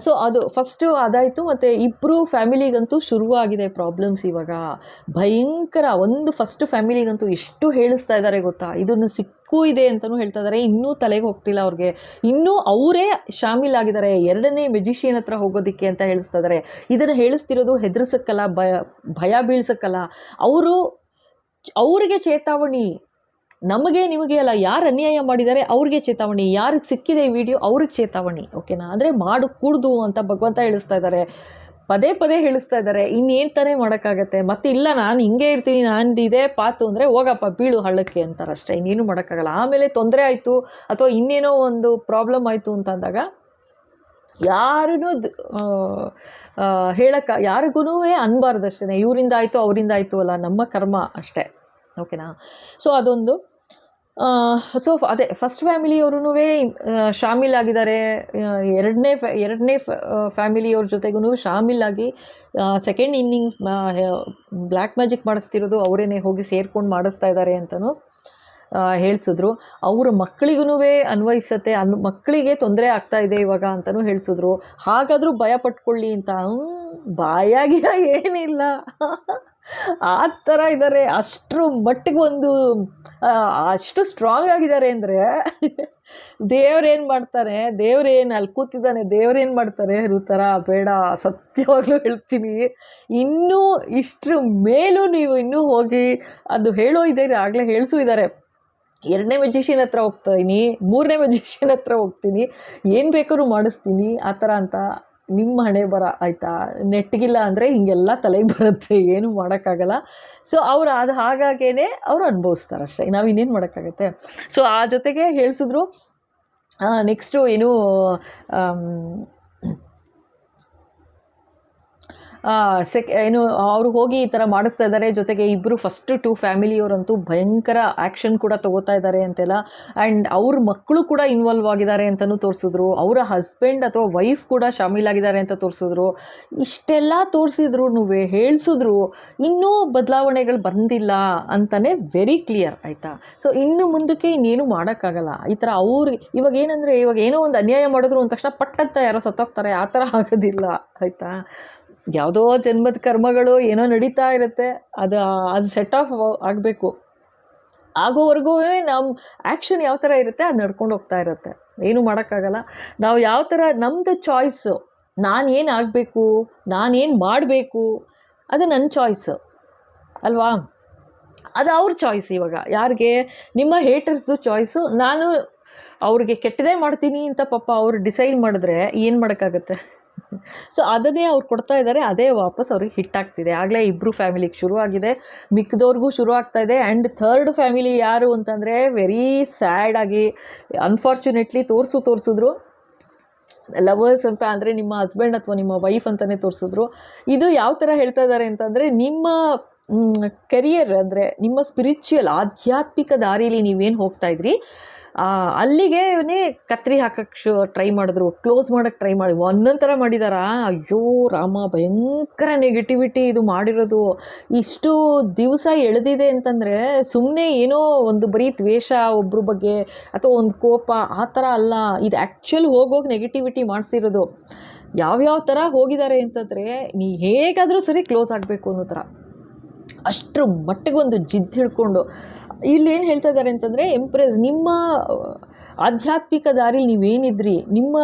ಸೊ ಅದು ಫಸ್ಟು ಅದಾಯಿತು. ಮತ್ತು ಇಬ್ಬರು ಫ್ಯಾಮಿಲಿಗಂತೂ ಶುರುವಾಗಿದೆ ಪ್ರಾಬ್ಲಮ್ಸ್ ಇವಾಗ ಭಯಂಕರ. ಫಸ್ಟ್ ಫ್ಯಾಮಿಲಿಗಂತೂ ಎಷ್ಟು ಹೇಳಿಸ್ತಾ ಇದ್ದಾರೆ ಗೊತ್ತಾ, ಇದನ್ನು ಸಿಕ್ಕೂ ಇದೆ ಅಂತಲೂ ಹೇಳ್ತಾ ಇದ್ದಾರೆ. ಇನ್ನೂ ತಲೆಗೆ ಹೋಗ್ತಿಲ್ಲ ಅವ್ರಿಗೆ, ಇನ್ನೂ ಅವರೇ ಶಾಮೀಲಾಗಿದ್ದಾರೆ 2ನೇ ಮೆಜಿಷಿಯನ್ ಹತ್ರ ಹೋಗೋದಕ್ಕೆ ಅಂತ ಹೇಳಿಸ್ತಾ ಇದ್ದಾರೆ. ಇದನ್ನು ಹೇಳಿಸ್ತಿರೋದು ಹೆದರ್ಸಕ್ಕಲ್ಲ, ಭಯ ಬೀಳ್ಸಕ್ಕಲ್ಲ. ಅವ್ರಿಗೆ ಚೇತಾವಣಿ, ನಮಗೆ ನಿಮಗೆ ಅಲ್ಲ, ಯಾರು ಅನ್ಯಾಯ ಮಾಡಿದ್ದಾರೆ ಅವ್ರಿಗೆ ಚೇತಾವಣಿ, ಯಾರಿಗೆ ಸಿಕ್ಕಿದೆ ಈ ವಿಡಿಯೋ ಅವ್ರಿಗೆ ಚೇತಾವಣಿ, ಓಕೆನಾ. ಅಂದರೆ ಕೂಡ್ದು ಅಂತ ಭಗವಂತ ಹೇಳಿಸ್ತಾ ಇದ್ದಾರೆ, ಪದೇ ಹೇಳಿಸ್ತಾ ಇದ್ದಾರೆ. ಇನ್ನೇನು ತಾನೇ ಮಾಡೋಕ್ಕಾಗತ್ತೆ. ಮತ್ತೆ ಇಲ್ಲ ನಾನು ಹಿಂಗೆ ಇರ್ತೀನಿ, ನಾನು ಇದೇ ಪಾತು ಅಂದರೆ ಹೋಗಪ್ಪ ಬೀಳು ಹಳ್ಳಕ್ಕೆ ಅಂತಾರಷ್ಟೇ, ಇನ್ನೇನು ಮಾಡೋಕ್ಕಾಗಲ್ಲ. ಆಮೇಲೆ ತೊಂದರೆ ಆಯಿತು ಅಥವಾ ಇನ್ನೇನೋ ಒಂದು ಪ್ರಾಬ್ಲಮ್ ಆಯಿತು ಅಂತಂದಾಗ ಯಾರೂ ಯಾರಿಗೂ ಅನ್ಬಾರ್ದಷ್ಟೇ, ಇವರಿಂದ ಆಯಿತು ಅವರಿಂದ ಆಯಿತು ಅಲ್ಲ, ನಮ್ಮ ಕರ್ಮ ಅಷ್ಟೇ, ಓಕೆನಾ. ಸೊ ಅದೊಂದು. ಸೊ ಅದೇ ಫಸ್ಟ್ ಫ್ಯಾಮಿಲಿಯವ್ರೂ ಶಾಮೀಲಾಗಿದ್ದಾರೆ. ಎರಡನೇ ಫ್ಯಾಮಿಲಿಯವ್ರ ಜೊತೆಗೂ ಶಾಮೀಲಾಗಿ ಸೆಕೆಂಡ್ ಇನ್ನಿಂಗ್ಸ್ ಬ್ಲ್ಯಾಕ್ ಮ್ಯಾಜಿಕ್ ಮಾಡಿಸ್ತಿರೋದು ಅವರೇನೆ, ಹೋಗಿ ಸೇರ್ಕೊಂಡು ಮಾಡಿಸ್ತಾ ಇದ್ದಾರೆ ಅಂತಲೂ ಹೇಳಿಸಿದ್ರು. ಅವರ ಮಕ್ಕಳಿಗೂ ಅನ್ವಯಿಸತ್ತೆ, ಮಕ್ಕಳಿಗೆ ತೊಂದರೆ ಆಗ್ತಾ ಇದೆ ಇವಾಗ ಅಂತಲೂ ಹೇಳಿಸಿದ್ರು. ಹಾಗಾದರೂ ಭಯ ಪಟ್ಕೊಳ್ಳಿ ಅಂತ. ಬಾಯಾಗಿರ ಏನಿಲ್ಲ, ಆ ಥರ ಇದ್ದಾರೆ. ಅಷ್ಟರ ಮಟ್ಟಿಗೆ ಅಷ್ಟು ಸ್ಟ್ರಾಂಗ್ ಆಗಿದ್ದಾರೆ ಅಂದರೆ ದೇವ್ರೇನು ಮಾಡ್ತಾನೆ, ದೇವ್ರೇನು ಅಲ್ಲಿ ಕೂತಿದ್ದಾನೆ, ದೇವ್ರೇನು ಮಾಡ್ತಾರೆ ಅನ್ನೋ ಥರ. ಬೇಡ, ಸತ್ಯವಾಗ್ಲೂ ಹೇಳ್ತೀನಿ, ಇನ್ನೂ ಇಷ್ಟರ ಮೇಲೂ ನೀವು ಇನ್ನೂ ಹೋಗಿ ಅದು ಹೇಳೋ ಇದ್ದಾರೆ, ಆಗಲೇ ಹೇಳಿಸೂ ಇದ್ದಾರೆ. 2ನೇ ಮೆಜಿಷಿಯನ್ ಹತ್ರ ಹೋಗ್ತೀನಿ, 3ನೇ ಮೆಜಿಷಿಯನ್ ಹತ್ರ ಹೋಗ್ತೀನಿ, ಏನು ಬೇಕಾದ್ರೂ ಮಾಡಿಸ್ತೀನಿ ಆ ಥರ ಅಂತ. ನಿಮ್ಮ ಹಣೆ ಬರ, ಆಯಿತಾ. ನೆಟ್ಟಿಗಿಲ್ಲ ಅಂದರೆ ಹೀಗೆಲ್ಲ ತಲೆಗೆ ಬರುತ್ತೆ, ಏನು ಮಾಡೋಕ್ಕಾಗಲ್ಲ. ಸೊ ಅದು ಹಾಗಾಗೇ ಅವರು ಅನುಭವಿಸ್ತಾರೆ ಅಷ್ಟೇ, ನಾವು ಇನ್ನೇನು ಮಾಡೋಕ್ಕಾಗತ್ತೆ. ಸೊ ಆ ಜೊತೆಗೆ ಹೇಳಿಸಿದ್ರು, ನೆಕ್ಸ್ಟು ಏನು ಏನು ಅವರು ಹೋಗಿ ಈ ಥರ ಮಾಡಿಸ್ತಾ ಇದ್ದಾರೆ. ಜೊತೆಗೆ ಇಬ್ಬರು ಫಸ್ಟ್ 2 ಫ್ಯಾಮಿಲಿಯವರಂತೂ ಭಯಂಕರ ಆ್ಯಕ್ಷನ್ ಕೂಡ ತೊಗೋತಾ ಇದ್ದಾರೆ ಅಂತೆಲ್ಲ. ಆ್ಯಂಡ್ ಅವ್ರ ಮಕ್ಕಳು ಕೂಡ ಇನ್ವಾಲ್ವ್ ಆಗಿದ್ದಾರೆ ಅಂತಲೂ ತೋರಿಸಿದ್ರು. ಅವರ ಹಸ್ಬೆಂಡ್ ಅಥವಾ ವೈಫ್ ಕೂಡ ಶಾಮೀಲಾಗಿದ್ದಾರೆ ಅಂತ ತೋರಿಸಿದ್ರು. ಇಷ್ಟೆಲ್ಲ ತೋರಿಸಿದ್ರು ಹೇಳಿಸಿದ್ರು, ಇನ್ನೂ ಬದಲಾವಣೆಗಳು ಬಂದಿಲ್ಲ ಅಂತಲೇ ವೆರಿ ಕ್ಲಿಯರ್ ಆಯಿತಾ. ಸೊ ಇನ್ನು ಮುಂದಕ್ಕೆ ಇನ್ನೇನು ಮಾಡೋಕ್ಕಾಗಲ್ಲ. ಈ ಥರ ಇವಾಗ ಏನಂದರೆ, ಇವಾಗ ಏನೋ ಒಂದು ಅನ್ಯಾಯ ಮಾಡಿದ್ರು ಅಂದ ತಕ್ಷಣ ಪಟ್ಟಂತ ಯಾರೋ ಸತ್ತೋಗ್ತಾರೆ, ಆ ಥರ ಆಗೋದಿಲ್ಲ ಆಯಿತಾ. ಯಾವುದೋ ಜನ್ಮದ ಕರ್ಮಗಳು ಏನೋ ನಡೀತಾ ಇರುತ್ತೆ, ಅದು ಸೆಟ್ ಆಫ್ ಆಗಬೇಕು. ಆಗೋವರೆಗೂ ನಮ್ಮ ಆ್ಯಕ್ಷನ್ ಯಾವ ಥರ ಇರುತ್ತೆ ಅದು ನಡ್ಕೊಂಡು ಹೋಗ್ತಾ ಇರುತ್ತೆ. ಏನೂ ಮಾಡೋಕ್ಕಾಗಲ್ಲ. ನಾವು ಯಾವ ಥರ ನಮ್ಮದು ಚಾಯ್ಸು, ನಾನೇನು ಆಗಬೇಕು, ನಾನೇನು ಮಾಡಬೇಕು, ಅದು ನನ್ನ ಚಾಯ್ಸು ಅಲ್ವಾ. ಅದು ಅವ್ರ ಚಾಯ್ಸ್. ಇವಾಗ ಯಾರಿಗೆ, ನಿಮ್ಮ ಹೇಟರ್ಸ್ದು ಚಾಯ್ಸು. ನಾನು ಅವ್ರಿಗೆ ಕೆಟ್ಟದೇ ಮಾಡ್ತೀನಿ ಅಂತ ಪಾಪ ಅವ್ರು ಡಿಸೈಡ್ ಮಾಡಿದ್ರೆ ಏನು ಮಾಡೋಕ್ಕಾಗತ್ತೆ. ಸೊ ಅದನ್ನೇ ಅವ್ರು ಕೊಡ್ತಾ ಇದ್ದಾರೆ, ಅದೇ ವಾಪಸ್ ಅವ್ರಿಗೆ ಹಿಟ್ ಆಗ್ತಿದೆ. ಆಗಲೇ ಇಬ್ಬರು ಫ್ಯಾಮಿಲಿಗೆ ಶುರು ಆಗಿದೆ, ಮಿಕ್ಕಿದವ್ರಿಗೂ ಶುರು ಆಗ್ತಾ ಇದೆ. ಆ್ಯಂಡ್ ಥರ್ಡ್ ಫ್ಯಾಮಿಲಿ ಯಾರು ಅಂತಂದರೆ ವೆರಿ ಸ್ಯಾಡ್ ಆಗಿ ಅನ್ಫಾರ್ಚುನೇಟ್ಲಿ ತೋರಿಸಿದ್ರು. ಲವರ್ಸ್ ಅಂತ ಅಂದರೆ ನಿಮ್ಮ ಹಸ್ಬೆಂಡ್ ಅಥವಾ ನಿಮ್ಮ ವೈಫ್ ಅಂತಲೇ ತೋರಿಸಿದ್ರು. ಇದು ಯಾವ ಥರ ಹೇಳ್ತಾ ಇದ್ದಾರೆ ಅಂತಂದರೆ, ನಿಮ್ಮ ಕೆರಿಯರ್ ಅಂದರೆ ನಿಮ್ಮ ಸ್ಪಿರಿಚುವಲ್ ಆಧ್ಯಾತ್ಮಿಕ ದಾರಿಯಲ್ಲಿ ನೀವೇನು ಹೋಗ್ತಾಯಿದ್ರಿ ಅಲ್ಲಿಗೆ ಕತ್ರಿ ಹಾಕಕ್ಕೆ ಟ್ರೈ ಮಾಡಿದ್ರು, ಕ್ಲೋಸ್ ಮಾಡೋಕ್ಕೆ ಟ್ರೈ ಮಾಡಿ ಒಂದೊಂದು ಥರ ಮಾಡಿದಾರಾ. ಅಯ್ಯೋ ರಾಮ, ಭಯಂಕರ ನೆಗೆಟಿವಿಟಿ ಇದು ಮಾಡಿರೋದು. ಇಷ್ಟು ದಿವಸ ಎಳೆದಿದೆ ಅಂತಂದರೆ ಸುಮ್ಮನೆ ಏನೋ ಒಂದು ಬರೀ ದ್ವೇಷ ಒಬ್ಬರ ಬಗ್ಗೆ ಅಥವಾ ಒಂದು ಕೋಪ ಆ ಥರ ಅಲ್ಲ. ಇದು ಆ್ಯಕ್ಚುಲ್ ಹೋಗೋಗಿ ನೆಗೆಟಿವಿಟಿ ಮಾಡಿಸಿರೋದು. ಯಾವ್ಯಾವ ಥರ ಹೋಗಿದ್ದಾರೆ ಅಂತಂದರೆ, ನೀ ಹೇಗಾದರೂ ಸರಿ ಕ್ಲೋಸ್ ಆಗಬೇಕು ಅನ್ನೋ ಥರ ಅಷ್ಟರ ಮಟ್ಟಿಗೆ ಒಂದು ಜಿದ್ದು ಹಿಡ್ಕೊಂಡು. ಇಲ್ಲಿ ಏನು ಹೇಳ್ತಾ ಇದ್ದಾರೆ ಅಂತಂದರೆ, ಎಂಪ್ರೆಸ್ ನಿಮ್ಮ ಆಧ್ಯಾತ್ಮಿಕ ದಾರಿಲಿ ನೀವೇನಿದ್ರಿ, ನಿಮ್ಮ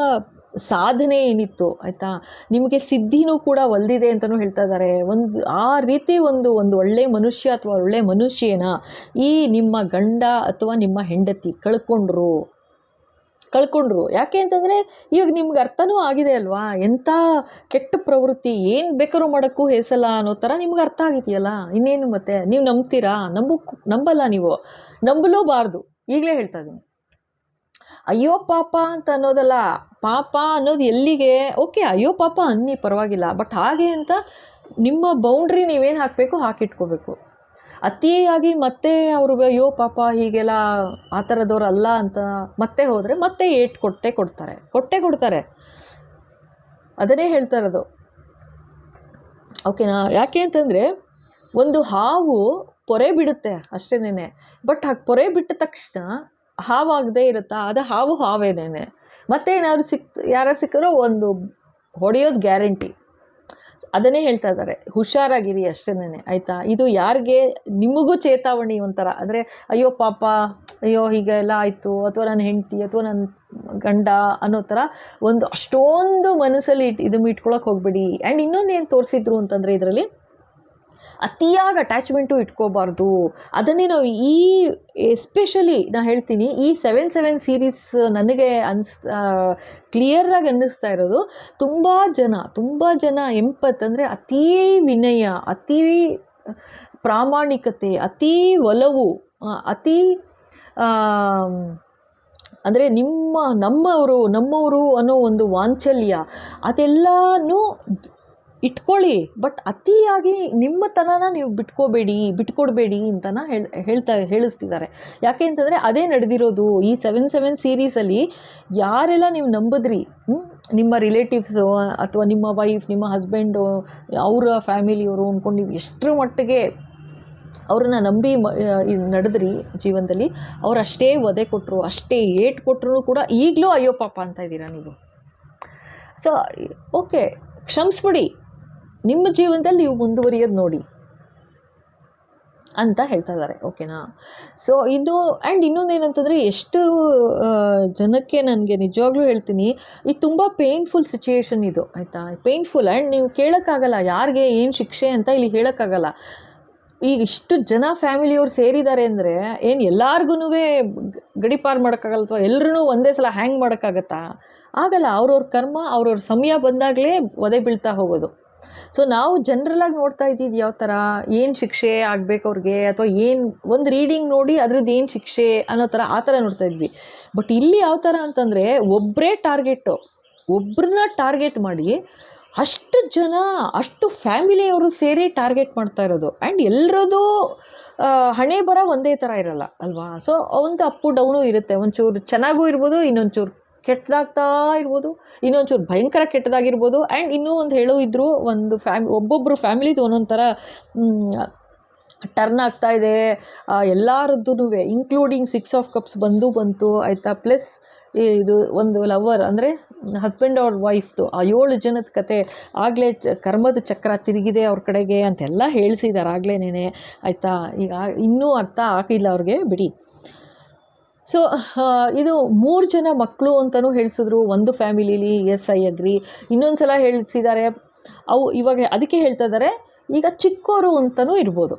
ಸಾಧನೆ ಏನಿತ್ತು ಆಯಿತಾ, ನಿಮಗೆ ಸಿದ್ಧಿನೂ ಕೂಡ ಒಲ್ದಿದೆ ಅಂತಲೂ ಹೇಳ್ತಾ ಇದ್ದಾರೆ. ಆ ರೀತಿ ಒಂದು ಒಳ್ಳೆಯ ಮನುಷ್ಯ ಅಥವಾ ಒಳ್ಳೆಯ ಮನುಷ್ಯನ ಈ ನಿಮ್ಮ ಗಂಡ ಅಥವಾ ನಿಮ್ಮ ಹೆಂಡತಿ ಕಳ್ಕೊಂಡ್ರು. ಯಾಕೆ ಅಂತಂದರೆ ಇವಾಗ ನಿಮ್ಗೆ ಅರ್ಥನೂ ಆಗಿದೆ ಅಲ್ವಾ, ಎಂಥ ಕೆಟ್ಟ ಪ್ರವೃತ್ತಿ, ಏನು ಬೇಕಾದ್ರೂ ಮಾಡೋಕ್ಕೂ ಹೇಸಲ್ಲ ಅನ್ನೋ ಥರ ನಿಮ್ಗೆ ಅರ್ಥ ಆಗಿದೆಯಲ್ಲ. ಇನ್ನೇನು ಮತ್ತೆ ನೀವು ನಂಬ್ತೀರಾ? ನಂಬಲ್ಲ. ನೀವು ನಂಬಲೂಬಾರ್ದು. ಈಗಲೇ ಹೇಳ್ತಾ ಇದ್ದೀನಿ. ಅಯ್ಯೋ ಪಾಪ ಅಂತ ಅನ್ನೋದಲ್ಲ, ಪಾಪ ಅನ್ನೋದು ಎಲ್ಲಿಗೆ, ಓಕೆ ಅಯ್ಯೋ ಪಾಪ ಅನ್ನಿ ಪರವಾಗಿಲ್ಲ, ಬಟ್ ಹಾಗೆ ಅಂತ ನಿಮ್ಮ ಬೌಂಡ್ರಿ ನೀವೇನು ಹಾಕಬೇಕು ಹಾಕಿಟ್ಕೋಬೇಕು. ಅತಿಯಾಗಿ ಮತ್ತೆ ಅವ್ರಿಗೆ ಅಯ್ಯೋ ಪಾಪ ಹೀಗೆಲ್ಲ ಆ ಥರದವ್ರಲ್ಲ ಅಂತ ಮತ್ತೆ ಹೋದರೆ ಮತ್ತೆ ಏಟ್ ಕೊಡ್ತಾರೆ. ಅದನ್ನೇ ಹೇಳ್ತಾ ಇರೋದು, ಓಕೆನಾ. ಯಾಕೆ ಅಂತಂದರೆ, ಒಂದು ಹಾವು ಪೊರೆ ಬಿಡುತ್ತೆ ಅಷ್ಟೇನೆ, ಬಟ್ ಹಾಗೆ ಪೊರೆ ಬಿಟ್ಟ ತಕ್ಷಣ ಹಾವಾಗದೇ ಇರುತ್ತಾ, ಅದು ಹಾವೇನೇನೆ. ಮತ್ತೆ ಏನಾದ್ರು ಯಾರು ಸಿಕ್ಕಿದ್ರೋ ಒಂದು ಹೊಡೆಯೋದು ಗ್ಯಾರಂಟಿ. ಅದನ್ನೇ ಹೇಳ್ತಾ ಇದ್ದಾರೆ, ಹುಷಾರಾಗಿರಿ ಅಷ್ಟೇನೆ ಆಯಿತಾ. ಇದು ಯಾರಿಗೆ, ನಿಮಗೂ ಚೇತಾವಣಿ ಒಂಥರ. ಅಂದರೆ ಅಯ್ಯೋ ಪಾಪ, ಅಯ್ಯೋ ಹೀಗೆಲ್ಲ ಆಯಿತು, ಅಥವಾ ನನ್ನ ಹೆಂಡತಿ ಅಥವಾ ನನ್ನ ಗಂಡ ಅನ್ನೋ ಥರ ಒಂದು ಅಷ್ಟೊಂದು ಮನಸ್ಸಲ್ಲಿ ಇಟ್ಕೊಳಕ್ಕೆ ಹೋಗಬೇಡಿ. ಆ್ಯಂಡ್ ಇನ್ನೊಂದು ಏನು ತೋರಿಸಿದ್ರು ಅಂತಂದರೆ, ಇದರಲ್ಲಿ ಅತಿಯಾಗಿ ಅಟ್ಯಾಚ್ಮೆಂಟು ಇಟ್ಕೋಬಾರ್ದು. ಅದನ್ನೇ ನಾವು ಎಸ್ಪೆಷಲಿ ನಾನು ಹೇಳ್ತೀನಿ, ಈ 7 ಸೀರೀಸ್ ನನಗೆ ಕ್ಲಿಯರಾಗಿ ಅನ್ನಿಸ್ತಾ ಇರೋದು, ತುಂಬ ಜನ ಎಂಪತ್ ಅಂದರೆ ಅತೀ ವಿನಯ, ಅತೀ ಪ್ರಾಮಾಣಿಕತೆ, ಅತೀ ಒಲವು, ಅತೀ ಅಂದರೆ ನಮ್ಮವರು ಅನ್ನೋ ಒಂದು ವಾಂಚಲ್ಯ ಅದೆಲ್ಲನೂ ಇಟ್ಕೊಳ್ಳಿ. ಬಟ್ ಅತಿಯಾಗಿ ನಿಮ್ಮತನನ ನೀವು ಬಿಟ್ಕೊಡ್ಬೇಡಿ ಅಂತನ ಹೇಳಿಸ್ತಿದ್ದಾರೆ. ಯಾಕೆ ಅಂತಂದರೆ ಅದೇ ನಡೆದಿರೋದು. ಈ 7 ಸೀರೀಸಲ್ಲಿ ಯಾರೆಲ್ಲ ನೀವು ನಂಬಿದ್ರಿ, ನಿಮ್ಮ ರಿಲೇಟಿವ್ಸು ಅಥವಾ ನಿಮ್ಮ ವೈಫ್, ನಿಮ್ಮ ಹಸ್ಬೆಂಡು, ಅವರ ಫ್ಯಾಮಿಲಿಯವರು ಅಂದ್ಕೊಂಡು ನೀವು ಎಷ್ಟರ ಮಟ್ಟಿಗೆ ಅವ್ರನ್ನ ನಂಬಿ ನಡೆದ್ರಿ ಜೀವನದಲ್ಲಿ, ಅವ್ರು ಅಷ್ಟೇ ಒದೆ ಕೊಟ್ಟರು, ಅಷ್ಟೇ ಏಟ್ ಕೊಟ್ಟರು ಕೂಡ ಈಗಲೂ ಅಯ್ಯೋ ಪಾಪ ಅಂತ ಇದ್ದೀರಾ ನೀವು. ಸೊ ಓಕೆ, ಕ್ಷಮಿಸ್ಬಿಡಿ, ನಿಮ್ಮ ಜೀವನದಲ್ಲಿ ನೀವು ಮುಂದುವರಿಯೋದು ನೋಡಿ ಅಂತ ಹೇಳ್ತಾ ಇದ್ದಾರೆ. ಓಕೆನಾ. ಸೊ ಇನ್ನೊಂದು ಏನಂತಂದರೆ, ಎಷ್ಟು ಜನಕ್ಕೆ ನನಗೆ ನಿಜವಾಗ್ಲೂ ಹೇಳ್ತೀನಿ, ಇದು ತುಂಬ ಪೇಯ್ನ್ಫುಲ್ ಸಿಚುಯೇಷನ್ ಇದು ಆಯಿತಾ. ಪೇಯ್ನ್ಫುಲ್. ಆ್ಯಂಡ್ ನೀವು ಕೇಳೋಕ್ಕಾಗಲ್ಲ ಯಾರಿಗೆ ಏನು ಶಿಕ್ಷೆ ಅಂತ ಇಲ್ಲಿ ಹೇಳೋಕ್ಕಾಗಲ್ಲ. ಈಗ ಇಷ್ಟು ಜನ ಫ್ಯಾಮಿಲಿಯವ್ರು ಸೇರಿದ್ದಾರೆ ಅಂದರೆ ಏನು ಎಲ್ಲಾರ್ಗು ಗಡಿಪಾರು ಮಾಡೋಕ್ಕಾಗಲ್ಲ, ಅಥವಾ ಎಲ್ಲರೂ ಒಂದೇ ಸಲ ಹ್ಯಾಂಗ್ ಮಾಡೋಕ್ಕಾಗತ್ತಾ? ಆಗಲ್ಲ. ಅವ್ರವ್ರ ಕರ್ಮ ಅವ್ರವ್ರ ಸಮಯ ಬಂದಾಗಲೇ ಒದೆ ಬೀಳ್ತಾ ಹೋಗೋದು. ಸೊ ನಾವು ಜನರಲಾಗಿ ನೋಡ್ತಾ ಇದ್ದಿದ್ದು ಯಾವ ಥರ, ಏನು ಶಿಕ್ಷೆ ಆಗಬೇಕು ಅವ್ರಿಗೆ, ಅಥವಾ ಏನು ಒಂದು ರೀಡಿಂಗ್ ನೋಡಿ ಅದ್ರದ್ದು ಏನು ಶಿಕ್ಷೆ ಅನ್ನೋ ಥರ ಆ ಥರ ನೋಡ್ತಾ ಇದ್ವಿ. ಬಟ್ ಇಲ್ಲಿ ಯಾವ ಥರ ಅಂತಂದರೆ ಒಬ್ಬರೇ ಟಾರ್ಗೆಟು, ಒಬ್ಬರನ್ನ ಟಾರ್ಗೆಟ್ ಮಾಡಿ ಅಷ್ಟು ಜನ, ಅಷ್ಟು ಫ್ಯಾಮಿಲಿಯವರು ಸೇರಿ ಟಾರ್ಗೆಟ್ ಮಾಡ್ತಾ ಇರೋದು. ಆ್ಯಂಡ್ ಎಲ್ಲರದು ಹಣೆ ಬರ ಒಂದೇ ಥರ ಇರಲ್ಲ ಅಲ್ವಾ. ಸೊ ಒಂದು ಅಪ್ಪು ಡೌನು ಇರುತ್ತೆ, ಒಂಚೂರು ಚೆನ್ನಾಗೂ ಇರ್ಬೋದು, ಇನ್ನೊಂಚೂರು ಕೆಟ್ಟದಾಗ್ತಾ ಇರ್ಬೋದು, ಇನ್ನೊಂಚೂರು ಭಯಂಕರ ಕೆಟ್ಟದಾಗಿರ್ಬೋದು. ಆ್ಯಂಡ್ ಇನ್ನೂ ಒಂದು ಹೇಳೋ ಇದ್ದರು, ಒಂದು ಒಬ್ಬೊಬ್ಬರು ಫ್ಯಾಮಿಲಿದು ಒಂದೊಂದು ಥರ ಟರ್ನ್ ಆಗ್ತಾ ಇದೆ ಎಲ್ಲರದ್ದೂ, ಇನ್ಕ್ಲೂಡಿಂಗ್ 6 ಆಫ್ ಕಪ್ಸ್ ಬಂತು ಆಯಿತಾ. ಪ್ಲಸ್ ಇದು ಒಂದು ಲವರ್ ಅಂದರೆ ಹಸ್ಬೆಂಡ್ ಅವ್ರ ವೈಫ್ದು ಆ 7 ಜನದ ಕತೆ ಆಗಲೇ ಕರ್ಮದ ಚಕ್ರ ತಿರುಗಿದೆ ಅವ್ರ ಕಡೆಗೆ ಅಂತೆಲ್ಲ ಹೇಳಿಸಿದ್ದಾರೆ ಆಗ್ಲೇನೆ ಆಯಿತಾ. ಈಗ ಇನ್ನೂ ಅರ್ಥ ಆಗಿಲ್ಲ ಅವ್ರಿಗೆ, ಬಿಡಿ. ಸೊ ಇದು 3 ಜನ ಮಕ್ಕಳು ಅಂತಲೂ ಹೇಳಿಸಿದ್ರು ಒಂದು ಫ್ಯಾಮಿಲಿಲಿ. S, I agree. ಇನ್ನೊಂದು ಸಲ ಹೇಳಿಸಿದ್ದಾರೆ, ಅವು ಇವಾಗ ಅದಕ್ಕೆ ಹೇಳ್ತಾ ಇದ್ದಾರೆ, ಈಗ ಚಿಕ್ಕೋರು ಅಂತಲೂ ಇರ್ಬೋದು,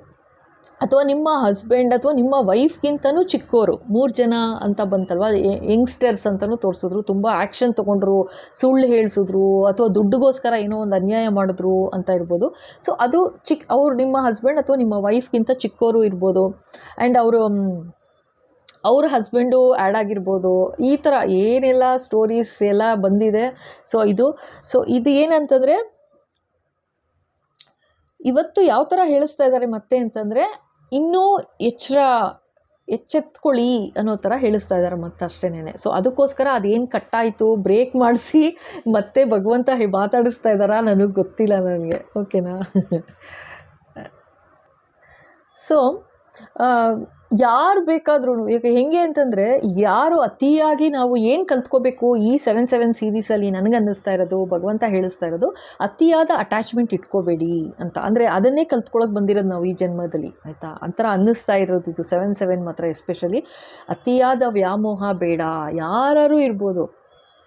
ಅಥವಾ ನಿಮ್ಮ ಹಸ್ಬೆಂಡ್ ಅಥವಾ ನಿಮ್ಮ ವೈಫ್ಗಿಂತನೂ ಚಿಕ್ಕೋರು 3 ಜನ ಅಂತ ಬಂತಲ್ವ, ಯಂಗ್ಸ್ಟರ್ಸ್ ಅಂತಲೂ ತೋರಿಸಿದ್ರು. ತುಂಬ ಆ್ಯಕ್ಷನ್ ತೊಗೊಂಡ್ರು, ಸುಳ್ಳು ಹೇಳಿಸಿದ್ರು, ಅಥವಾ ದುಡ್ಡುಗೋಸ್ಕರ ಏನೋ ಒಂದು ಅನ್ಯಾಯ ಮಾಡಿದ್ರು ಅಂತ ಇರ್ಬೋದು. ಸೊ ಅದು ಅವ್ರು ನಿಮ್ಮ ಹಸ್ಬೆಂಡ್ ಅಥವಾ ನಿಮ್ಮ ವೈಫ್ಗಿಂತ ಚಿಕ್ಕೋರು ಇರ್ಬೋದು. ಆ್ಯಂಡ್ ಅವ್ರ ಹಸ್ಬೆಂಡು ಆ್ಯಡ್ ಆಗಿರ್ಬೋದು. ಈ ಥರ ಏನೆಲ್ಲ ಸ್ಟೋರೀಸ್ ಎಲ್ಲ ಬಂದಿದೆ. ಸೊ ಇದು ಏನಂತಂದರೆ, ಇವತ್ತು ಯಾವ ಥರ ಹೇಳಿಸ್ತಾ ಇದ್ದಾರೆ ಮತ್ತೆ ಅಂತಂದರೆ, ಇನ್ನೂ ಎಚ್ಚೆತ್ಕೊಳ್ಳಿ ಅನ್ನೋ ಥರ ಹೇಳಿಸ್ತಾ ಇದ್ದಾರೆ ಮತ್ತೆ ಅಷ್ಟೇನೆ. ಸೊ ಅದಕ್ಕೋಸ್ಕರ ಅದೇನು ಕಟ್ಟಾಯಿತು, ಬ್ರೇಕ್ ಮಾಡಿಸಿ ಮತ್ತೆ ಭಗವಂತ ಮಾತಾಡಿಸ್ತಾ ಇದ್ದಾರಾ ನನಗೆ ಗೊತ್ತಿಲ್ಲ ನನಗೆ, ಓಕೆನಾ. ಸೊ ಯಾರು ಬೇಕಾದ್ರೂ, ಈಗ ಹೆಂಗೆ ಅಂತಂದರೆ, ಯಾರು ಅತಿಯಾಗಿ ನಾವು ಏನು ಕಲ್ತ್ಕೋಬೇಕು ಈ 7/7 ಸೀರೀಸಲ್ಲಿ ನನಗೆ ಅನ್ನಿಸ್ತಾ ಇರೋದು, ಭಗವಂತ ಹೇಳಿಸ್ತಾ ಇರೋದು, ಅತಿಯಾದ ಅಟ್ಯಾಚ್ಮೆಂಟ್ ಇಟ್ಕೋಬೇಡಿ ಅಂತ. ಅಂದರೆ ಅದನ್ನೇ ಕಲ್ತ್ಕೊಳ್ಳೋಕೆ ಬಂದಿರೋದು ನಾವು ಈ ಜನ್ಮದಲ್ಲಿ, ಆಯಿತಾ. ಅಂತರ ಅನ್ನಿಸ್ತಾ ಇರೋದು ಇದು 7/7 ಮಾತ್ರ ಎಸ್ಪೆಷಲಿ. ಅತಿಯಾದ ವ್ಯಾಮೋಹ ಬೇಡ, ಯಾರು ಇರ್ಬೋದು,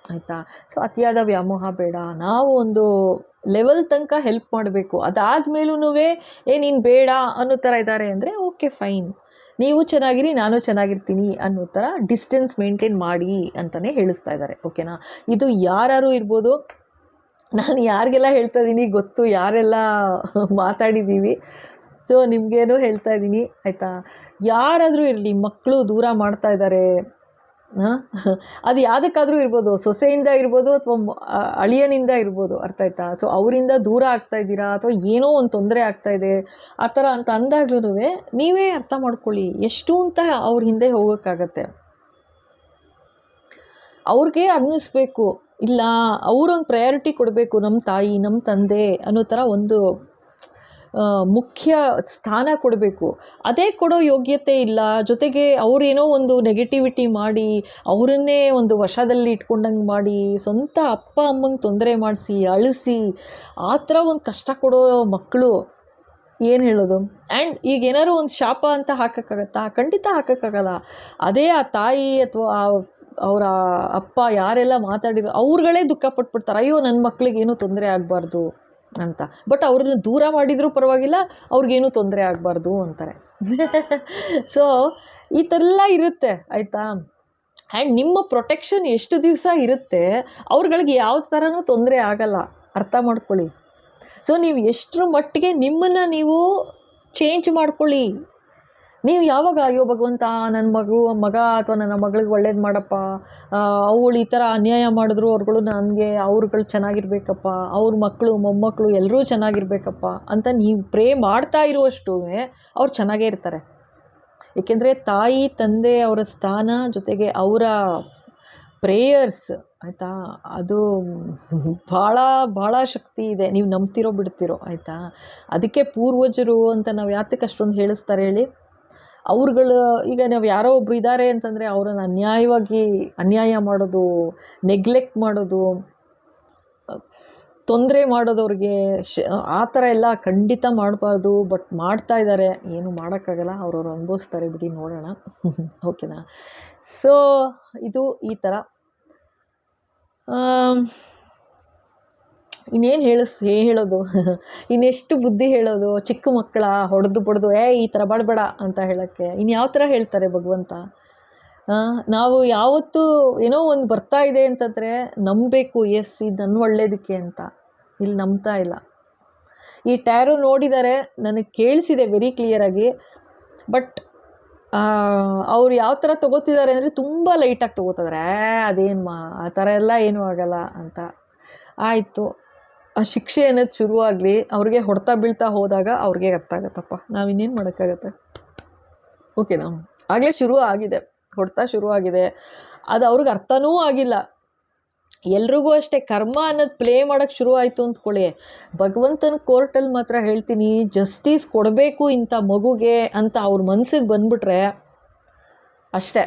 ಆಯಿತಾ. ಸೊ ಅತಿಯಾದ ವ್ಯಾಮೋಹ ಬೇಡ, ನಾವು ಒಂದು ಲೆವೆಲ್ ತನಕ ಹೆಲ್ಪ್ ಮಾಡಬೇಕು. ಅದಾದಮೇಲೂ ನೀನು ಬೇಡ ಅನ್ನೋ ಥರ ಇದ್ದಾರೆ ಅಂದರೆ ಓಕೆ ಫೈನ್, ನೀವು ಚೆನ್ನಾಗಿರಿ ನಾನು ಚೆನ್ನಾಗಿರ್ತೀನಿ ಅನ್ನೋ ಥರ ಡಿಸ್ಟೆನ್ಸ್ ಮೇಂಟೈನ್ ಮಾಡಿ ಅಂತಲೇ ಹೇಳಿಸ್ತಾ ಇದ್ದಾರೆ, ಓಕೆನಾ. ಇದು ಯಾರು ಇರ್ಬೋದು, ನಾನು ಯಾರಿಗೆಲ್ಲ ಹೇಳ್ತಾ ಇದ್ದೀನಿ ಗೊತ್ತು, ಯಾರೆಲ್ಲ ಮಾತಾಡಿದ್ದೀವಿ. ಸೊ ನಿಮಗೇನೋ ಹೇಳ್ತಾ ಇದ್ದೀನಿ, ಆಯಿತಾ. ಯಾರಾದರೂ ಇರಲಿ, ಮಕ್ಕಳು ದೂರ ಮಾಡ್ತಾ ಇದ್ದಾರೆ, ಅದು ಯಾವುದಕ್ಕಾದರೂ ಇರ್ಬೋದು, ಸೊಸೆಯಿಂದ ಇರ್ಬೋದು ಅಥವಾ ಅಳಿಯನಿಂದ ಇರ್ಬೋದು, ಅರ್ಥ ಆಯ್ತಾ. ಸೊ ಅವರಿಂದ ದೂರ ಆಗ್ತಾ ಇದ್ದೀರಾ, ಅಥವಾ ಏನೋ ಒಂದು ತೊಂದರೆ ಆಗ್ತಾಯಿದೆ ಆ ಥರ ಅಂತ ಅಂದಾಗ್ಲೂ ನೀವೇ ಅರ್ಥ ಮಾಡ್ಕೊಳ್ಳಿ, ಎಷ್ಟು ಅಂತ ಅವ್ರ ಹಿಂದೆ ಹೋಗೋಕ್ಕಾಗತ್ತೆ. ಅವ್ರಿಗೆ ಅನ್ನಿಸ್ಬೇಕು, ಇಲ್ಲ ಅವರೊಂದು ಪ್ರಯಾರಿಟಿ ಕೊಡಬೇಕು, ನಮ್ಮ ತಾಯಿ ನಮ್ಮ ತಂದೆ ಅನ್ನೋ ಥರ ಒಂದು ಮುಖ್ಯ ಸ್ಥಾನ ಕೊಡಬೇಕು. ಅದೇ ಕೊಡೋ ಯೋಗ್ಯತೆ ಇಲ್ಲ. ಜೊತೆಗೆ ಅವರೇನೋ ಒಂದು ನೆಗೆಟಿವಿಟಿ ಮಾಡಿ, ಅವರನ್ನೇ ಒಂದು ವಶದಲ್ಲಿ ಇಟ್ಕೊಂಡಂಗೆ ಮಾಡಿ, ಸ್ವಂತ ಅಪ್ಪ ಅಮ್ಮಂಗೆ ತೊಂದರೆ ಮಾಡಿಸಿ ಅಳಿಸಿ ಆ ಥರ ಒಂದು ಕಷ್ಟ ಕೊಡೋ ಮಕ್ಕಳು ಏನು ಹೇಳೋದು. ಆ್ಯಂಡ್ ಈಗ ಏನಾದ್ರು ಒಂದು ಶಾಪ ಅಂತ ಹಾಕೋಕ್ಕಾಗತ್ತಾ? ಖಂಡಿತ ಹಾಕೋಕ್ಕಾಗಲ್ಲ. ಅದೇ ಆ ತಾಯಿ ಅಥವಾ ಅವರ ಅಪ್ಪ ಯಾರೆಲ್ಲ ಮಾತಾಡಿರೋ ಅವ್ರುಗಳೇ ದುಃಖ ಪಟ್ಬಿಡ್ತಾರೆ, ಅಯ್ಯೋ ನನ್ನ ಮಕ್ಳಿಗೆ ಏನೂ ತೊಂದರೆ ಆಗಬಾರ್ದು ಅಂತ. ಬಟ್ ಅವ್ರನ್ನ ದೂರ ಮಾಡಿದರೂ ಪರವಾಗಿಲ್ಲ, ಅವ್ರಿಗೇನೂ ತೊಂದರೆ ಆಗಬಾರ್ದು ಅಂತಾರೆ. ಸೊ ಈ ಥರ ಎಲ್ಲ ಇರುತ್ತೆ, ಆಯಿತಾ. ಆ್ಯಂಡ್ ನಿಮ್ಮ ಪ್ರೊಟೆಕ್ಷನ್ ಎಷ್ಟು ದಿವಸ ಇರುತ್ತೆ, ಅವ್ರುಗಳಿಗೆ ಯಾವ ಥರನೂ ತೊಂದರೆ ಆಗಲ್ಲ, ಅರ್ಥ ಮಾಡ್ಕೊಳ್ಳಿ. ಸೊ ನೀವು ಎಷ್ಟರ ಮಟ್ಟಿಗೆ ನಿಮ್ಮನ್ನು ನೀವು ಚೇಂಜ್ ಮಾಡ್ಕೊಳ್ಳಿ. ನೀವು ಯಾವಾಗ ಅಯ್ಯೋ ಭಗವಂತ ನನ್ನ ಮಗ ಅಥವಾ ನನ್ನ ಮಗಳಿಗೆ ಒಳ್ಳೇದು ಮಾಡಪ್ಪ, ಅವಳು ಈ ಥರ ಅನ್ಯಾಯ ಮಾಡಿದ್ರು ಅವ್ರುಗಳು ನನಗೆ, ಅವ್ರುಗಳು ಚೆನ್ನಾಗಿರ್ಬೇಕಪ್ಪ, ಅವ್ರ ಮಕ್ಕಳು ಮೊಮ್ಮಕ್ಕಳು ಎಲ್ಲರೂ ಚೆನ್ನಾಗಿರ್ಬೇಕಪ್ಪ ಅಂತ ನೀವು ಪ್ರೇ ಮಾಡ್ತಾ ಇರುವಷ್ಟು ಅವ್ರು ಚೆನ್ನಾಗೇ ಇರ್ತಾರೆ. ಏಕೆಂದರೆ ತಾಯಿ ತಂದೆ ಅವರ ಸ್ಥಾನ, ಜೊತೆಗೆ ಅವರ ಪ್ರೇಯರ್ಸ್, ಆಯಿತಾ, ಅದು ಭಾಳ ಭಾಳ ಶಕ್ತಿ ಇದೆ. ನೀವು ನಂಬ್ತಿರೋ ಬಿಡ್ತಿರೋ, ಆಯಿತಾ. ಅದಕ್ಕೆ ಪೂರ್ವಜರು ಅಂತ ನಾವು ಯಾತಕ್ಕೆ ಅಷ್ಟೊಂದು ಹೇಳಿಸ್ತಾರೆ ಹೇಳಿ. ಅವ್ರುಗಳು ಈಗ ನಾವು ಯಾರೋ ಒಬ್ರು ಇದ್ದಾರೆ ಅಂತಂದರೆ ಅವ್ರನ್ನ ಅನ್ಯಾಯ ಮಾಡೋದು, ನೆಗ್ಲೆಕ್ಟ್ ಮಾಡೋದು, ತೊಂದರೆ ಮಾಡೋದವ್ರಿಗೆ ಆ ಥರ ಎಲ್ಲ ಖಂಡಿತ ಮಾಡಬಾರ್ದು. ಬಟ್ ಮಾಡ್ತಾ ಇದ್ದಾರೆ, ಏನು ಮಾಡೋಕ್ಕಾಗಲ್ಲ, ಅವ್ರವ್ರು ಅನುಭವಿಸ್ತಾರೆ, ಬಿಡಿ, ನೋಡೋಣ. ಓಕೆನಾ. ಸೊ ಇದು ಈ ಥರ. ಇನ್ನೇನು ಹೇಳೋದು ಇನ್ನೆಷ್ಟು ಬುದ್ಧಿ ಹೇಳೋದು. ಚಿಕ್ಕ ಮಕ್ಕಳ ಹೊಡೆದು ಬಡ್ದು ಈ ಥರ ಮಾಡಬೇಡ ಅಂತ ಹೇಳೋಕ್ಕೆ ಇನ್ಯಾವ ಥರ ಹೇಳ್ತಾರೆ ಭಗವಂತ. ನಾವು ಯಾವತ್ತೂ ಏನೋ ಒಂದು ಬರ್ತಾ ಇದೆ ಅಂತಂದರೆ ನಂಬಬೇಕು, ಎಸ್ ಇದು ನನ್ನ ಒಳ್ಳೇದಕ್ಕೆ ಅಂತ. ಇಲ್ಲಿ ನಂಬ್ತಾ ಇಲ್ಲ, ಈ ಟ್ಯಾರೋ ನೋಡಿದ್ದಾರೆ, ನನಗೆ ಕೇಳಿಸಿದೆ ವೆರಿ ಕ್ಲಿಯರಾಗಿ. ಬಟ್ ಅವ್ರು ಯಾವ ಥರ ತೊಗೋತಿದ್ದಾರೆ ಅಂದರೆ ತುಂಬ ಲೈಟಾಗಿ ತೊಗೋತಿದ್ದಾರೆ. ಅದೇನು ಆ ಥರ ಎಲ್ಲ ಏನೂ ಆಗಲ್ಲ ಅಂತ. ಆಯಿತು, ಆ ಶಿಕ್ಷೆ ಅನ್ನೋದು ಶುರುವಾಗಲಿ, ಅವ್ರಿಗೆ ಹೊಡೆತ ಬೀಳ್ತಾ ಹೋದಾಗ ಅವ್ರಿಗೆ ಅರ್ಥ ಆಗುತ್ತಪ್ಪ, ನಾವಿನ್ನೇನು ಮಾಡೋಕ್ಕಾಗತ್ತೆ. ಓಕೆನಾ? ಆಗಲೇ ಶುರು ಆಗಿದೆ, ಹೊಡೆತ ಶುರುವಾಗಿದೆ, ಅದು ಅವ್ರಿಗೆ ಅರ್ಥನೂ ಆಗಿಲ್ಲ. ಎಲ್ರಿಗೂ ಅಷ್ಟೇ ಕರ್ಮ ಅನ್ನೋದು ಪ್ಲೇ ಮಾಡೋಕ್ಕೆ ಶುರು ಆಯಿತು ಅಂದ್ಕೊಳ್ಳಿ, ಭಗವಂತನ ಕೋರ್ಟಲ್ಲಿ ಮಾತ್ರ ಹೇಳ್ತೀನಿ, ಜಸ್ಟಿಸ್ ಕೊಡಬೇಕು ಇಂಥ ಮಗುಗೆ ಅಂತ ಅವ್ರ ಮನಸ್ಸಿಗೆ ಬಂದುಬಿಟ್ರೆ ಅಷ್ಟೇ,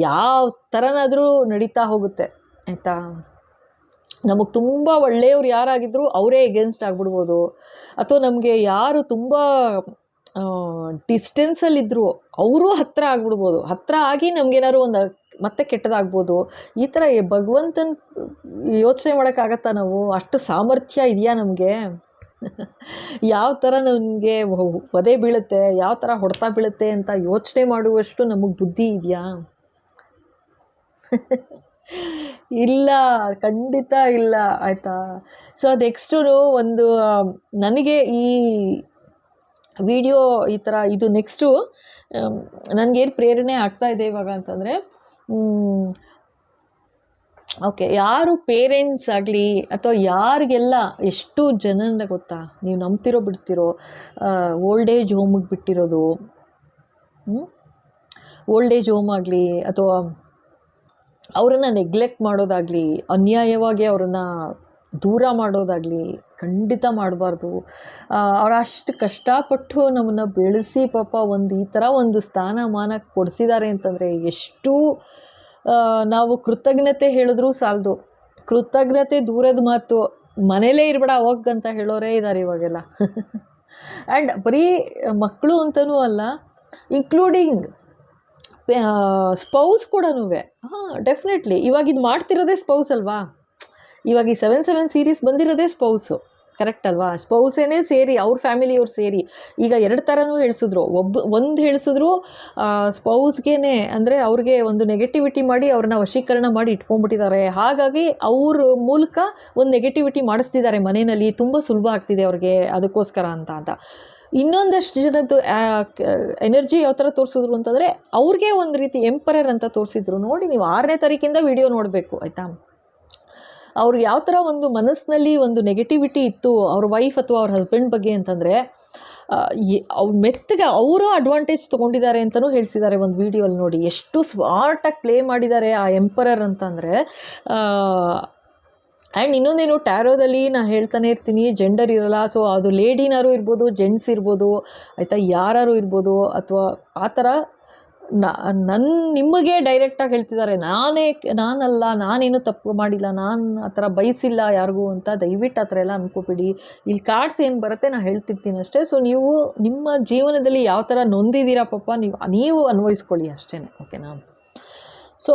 ಯಾವ ಥರನಾದರೂ ನಡೀತಾ ಹೋಗುತ್ತೆ. ಆಯಿತಾ? ನಮಗೆ ತುಂಬ ಒಳ್ಳೆಯವ್ರು ಯಾರಾಗಿದ್ದರೂ ಅವರೇ ಎಗೇನ್ಸ್ಟ್ ಆಗಿಬಿಡ್ಬೋದು, ಅಥವಾ ನಮಗೆ ಯಾರು ತುಂಬ ಡಿಸ್ಟೆನ್ಸಲ್ಲಿದ್ದರು ಅವರು ಹತ್ತಿರ ಆಗಿಬಿಡ್ಬೋದು. ಹತ್ತಿರ ಆಗಿ ನಮಗೇನಾದ್ರು ಒಂದು ಮತ್ತೆ ಕೆಟ್ಟದಾಗ್ಬೋದು. ಈ ಥರ ಭಗವಂತನ ಯೋಚನೆ ಮಾಡೋಕ್ಕಾಗತ್ತಾ ನಾವು? ಅಷ್ಟು ಸಾಮರ್ಥ್ಯ ಇದೆಯಾ ನಮಗೆ? ಯಾವ ಥರ ನಮಗೆ ಒದೆ ಬೀಳುತ್ತೆ, ಯಾವ ಥರ ಹೊಡೆತ ಬೀಳುತ್ತೆ ಅಂತ ಯೋಚನೆ ಮಾಡುವಷ್ಟು ನಮಗೆ ಬುದ್ಧಿ ಇದೆಯಾ? ಇಲ್ಲ, ಖಂಡಿತ ಇಲ್ಲ. ಆಯಿತಾ? ಸೊ ನೆಕ್ಸ್ಟು ಒಂದು ನನಗೆ ಈ ವಿಡಿಯೋ ಈ ಥರ ಇದು ನೆಕ್ಸ್ಟು ನನಗೇನು ಪ್ರೇರಣೆ ಆಗ್ತಾ ಇದೆ ಇವಾಗ ಅಂತಂದರೆ, ಓಕೆ, ಯಾರು ಪೇರೆಂಟ್ಸ್ ಆಗಲಿ ಅಥವಾ ಯಾರಿಗೆಲ್ಲ ಎಷ್ಟು ಜನನ ಗೊತ್ತಾ, ನೀವು ನಂಬ್ತಿರೋ ಬಿಡ್ತಿರೋ, ಓಲ್ಡ್ ಏಜ್ ಹೋಮಿಗೆ ಬಿಟ್ಟಿರೋದು, ಓಲ್ಡ್ ಏಜ್ ಹೋಮ್ ಆಗಲಿ ಅಥವಾ ಅವರನ್ನು ನೆಗ್ಲೆಕ್ಟ್ ಮಾಡೋದಾಗಲಿ, ಅನ್ಯಾಯವಾಗಿ ಅವರನ್ನು ದೂರ ಮಾಡೋದಾಗಲಿ ಖಂಡಿತ ಮಾಡಬಾರ್ದು. ಅವ್ರು ಅಷ್ಟು ಕಷ್ಟಪಟ್ಟು ನಮ್ಮನ್ನು ಬೆಳೆಸಿ ಪಾಪ ಒಂದು ಈ ಥರ ಒಂದು ಸ್ಥಾನಮಾನ ಕೊಡಿಸಿದ್ದಾರೆ ಅಂತಂದರೆ ಎಷ್ಟು ನಾವು ಕೃತಜ್ಞತೆ ಹೇಳಿದ್ರೂ ಸಾಲದು. ಕೃತಜ್ಞತೆ ದೂರದ ಮಾತು, ಮನೇಲೇ ಇರಬೇಡ ಹೋಗಂತ ಹೇಳೋರೇ ಇದ್ದಾರೆ ಇವಾಗೆಲ್ಲ. ಆ್ಯಂಡ್ ಬರೀ ಮಕ್ಕಳು ಅಂತಲೂ ಅಲ್ಲ, ಇನ್ಕ್ಲೂಡಿಂಗ್ ಸ್ಪೌಸ್ ಕೂಡ. ಡೆಫಿನೆಟ್ಲಿ ಇವಾಗ ಇದು ಮಾಡ್ತಿರೋದೇ ಸ್ಪೌಸ್ ಅಲ್ವಾ? ಇವಾಗ ಈ 7/7 ಸೀರೀಸ್ ಬಂದಿರೋದೇ ಸ್ಪೌಸು, ಕರೆಕ್ಟ್ ಅಲ್ವಾ? ಸ್ಪೌಸೇನೇ ಸೇರಿ ಅವ್ರ ಫ್ಯಾಮಿಲಿಯವ್ರು ಸೇರಿ ಈಗ 2 ಥರನೂ ಹೇಳಿಸಿದ್ರು. ಒಂದು ಹೇಳಿಸಿದ್ರು ಸ್ಪೌಸ್ಗೇನೆ, ಅಂದರೆ ಅವ್ರಿಗೆ ಒಂದು ನೆಗೆಟಿವಿಟಿ ಮಾಡಿ ಅವ್ರನ್ನ ವಶೀಕರಣ ಮಾಡಿ ಇಟ್ಕೊಂಡ್ಬಿಟ್ಟಿದ್ದಾರೆ. ಹಾಗಾಗಿ ಅವ್ರ ಮೂಲಕ ಒಂದು ನೆಗೆಟಿವಿಟಿ ಮಾಡಿಸ್ತಿದ್ದಾರೆ ಮನೆಯಲ್ಲಿ, ತುಂಬ ಸುಲಭ ಆಗ್ತಿದೆ ಅವ್ರಿಗೆ, ಅದಕ್ಕೋಸ್ಕರ ಅಂತ. ಇನ್ನೊಂದಷ್ಟು ಜನದ್ದು ಎನರ್ಜಿ ಯಾವ ಥರ ತೋರಿಸಿದ್ರು ಅಂತಂದರೆ, ಅವ್ರಿಗೆ ಒಂದು ರೀತಿ ಎಂಪರರ್ ಅಂತ ತೋರಿಸಿದ್ರು. ನೋಡಿ, ನೀವು 6ನೇ ತಾರೀಕಿಂದ ವಿಡಿಯೋ ನೋಡಬೇಕು, ಆಯಿತಾ? ಅವ್ರಿಗೆ ಯಾವ ಥರ ಒಂದು ಮನಸ್ಸಿನಲ್ಲಿ ಒಂದು ನೆಗೆಟಿವಿಟಿ ಇತ್ತು ಅವ್ರ ವೈಫ್ ಅಥವಾ ಅವ್ರ ಹಸ್ಬೆಂಡ್ ಬಗ್ಗೆ ಅಂತಂದರೆ, ಅವ್ರು ಮೆತ್ತಗೆ ಅವರು ಅಡ್ವಾಂಟೇಜ್ ತೊಗೊಂಡಿದ್ದಾರೆ ಅಂತಲೂ ಹೇಳಿಸಿದ್ದಾರೆ ಒಂದು ವೀಡಿಯೋಲ್ಲಿ. ನೋಡಿ ಎಷ್ಟು ಸ್ಮಾರ್ಟಾಗಿ ಪ್ಲೇ ಮಾಡಿದ್ದಾರೆ ಆ ಎಂಪರರ್ ಅಂತಂದರೆ. ಆ್ಯಂಡ್ ಇನ್ನೊಂದೇನು, ಟ್ಯಾರೋದಲ್ಲಿ ನಾನು ಹೇಳ್ತಾನೆ ಇರ್ತೀನಿ, ಜೆಂಡರ್ ಇರಲ್ಲ. ಸೊ ಅದು ಲೇಡಿನಾರು ಇರ್ಬೋದು, ಜೆಂಟ್ಸ್ ಇರ್ಬೋದು, ಆಯಿತಾ, ಯಾರು ಇರ್ಬೋದು. ಅಥವಾ ಆ ಥರ ನಿಮಗೆ ಡೈರೆಕ್ಟಾಗಿ ಹೇಳ್ತಿದ್ದಾರೆ, ನಾನಲ್ಲ, ನಾನೇನು ತಪ್ಪು ಮಾಡಿಲ್ಲ, ನಾನು ಆ ಥರ ಬಯಸಿಲ್ಲ ಯಾರಿಗೂ ಅಂತ. ದಯವಿಟ್ಟು ಆ ಥರ ಎಲ್ಲ ಅನ್ಕೋಬೇಡಿ. ಇಲ್ಲಿ ಕಾರ್ಡ್ಸ್ ಏನು ಬರುತ್ತೆ ನಾನು ಹೇಳ್ತಿರ್ತೀನಿ ಅಷ್ಟೇ. ಸೊ ನೀವು ನಿಮ್ಮ ಜೀವನದಲ್ಲಿ ಯಾವ ಥರ ನೊಂದಿದ್ದೀರಾ ಪಾಪ, ನೀವು ಅನ್ವಯಿಸ್ಕೊಳ್ಳಿ ಅಷ್ಟೇ, ಓಕೆನಾ? ಸೊ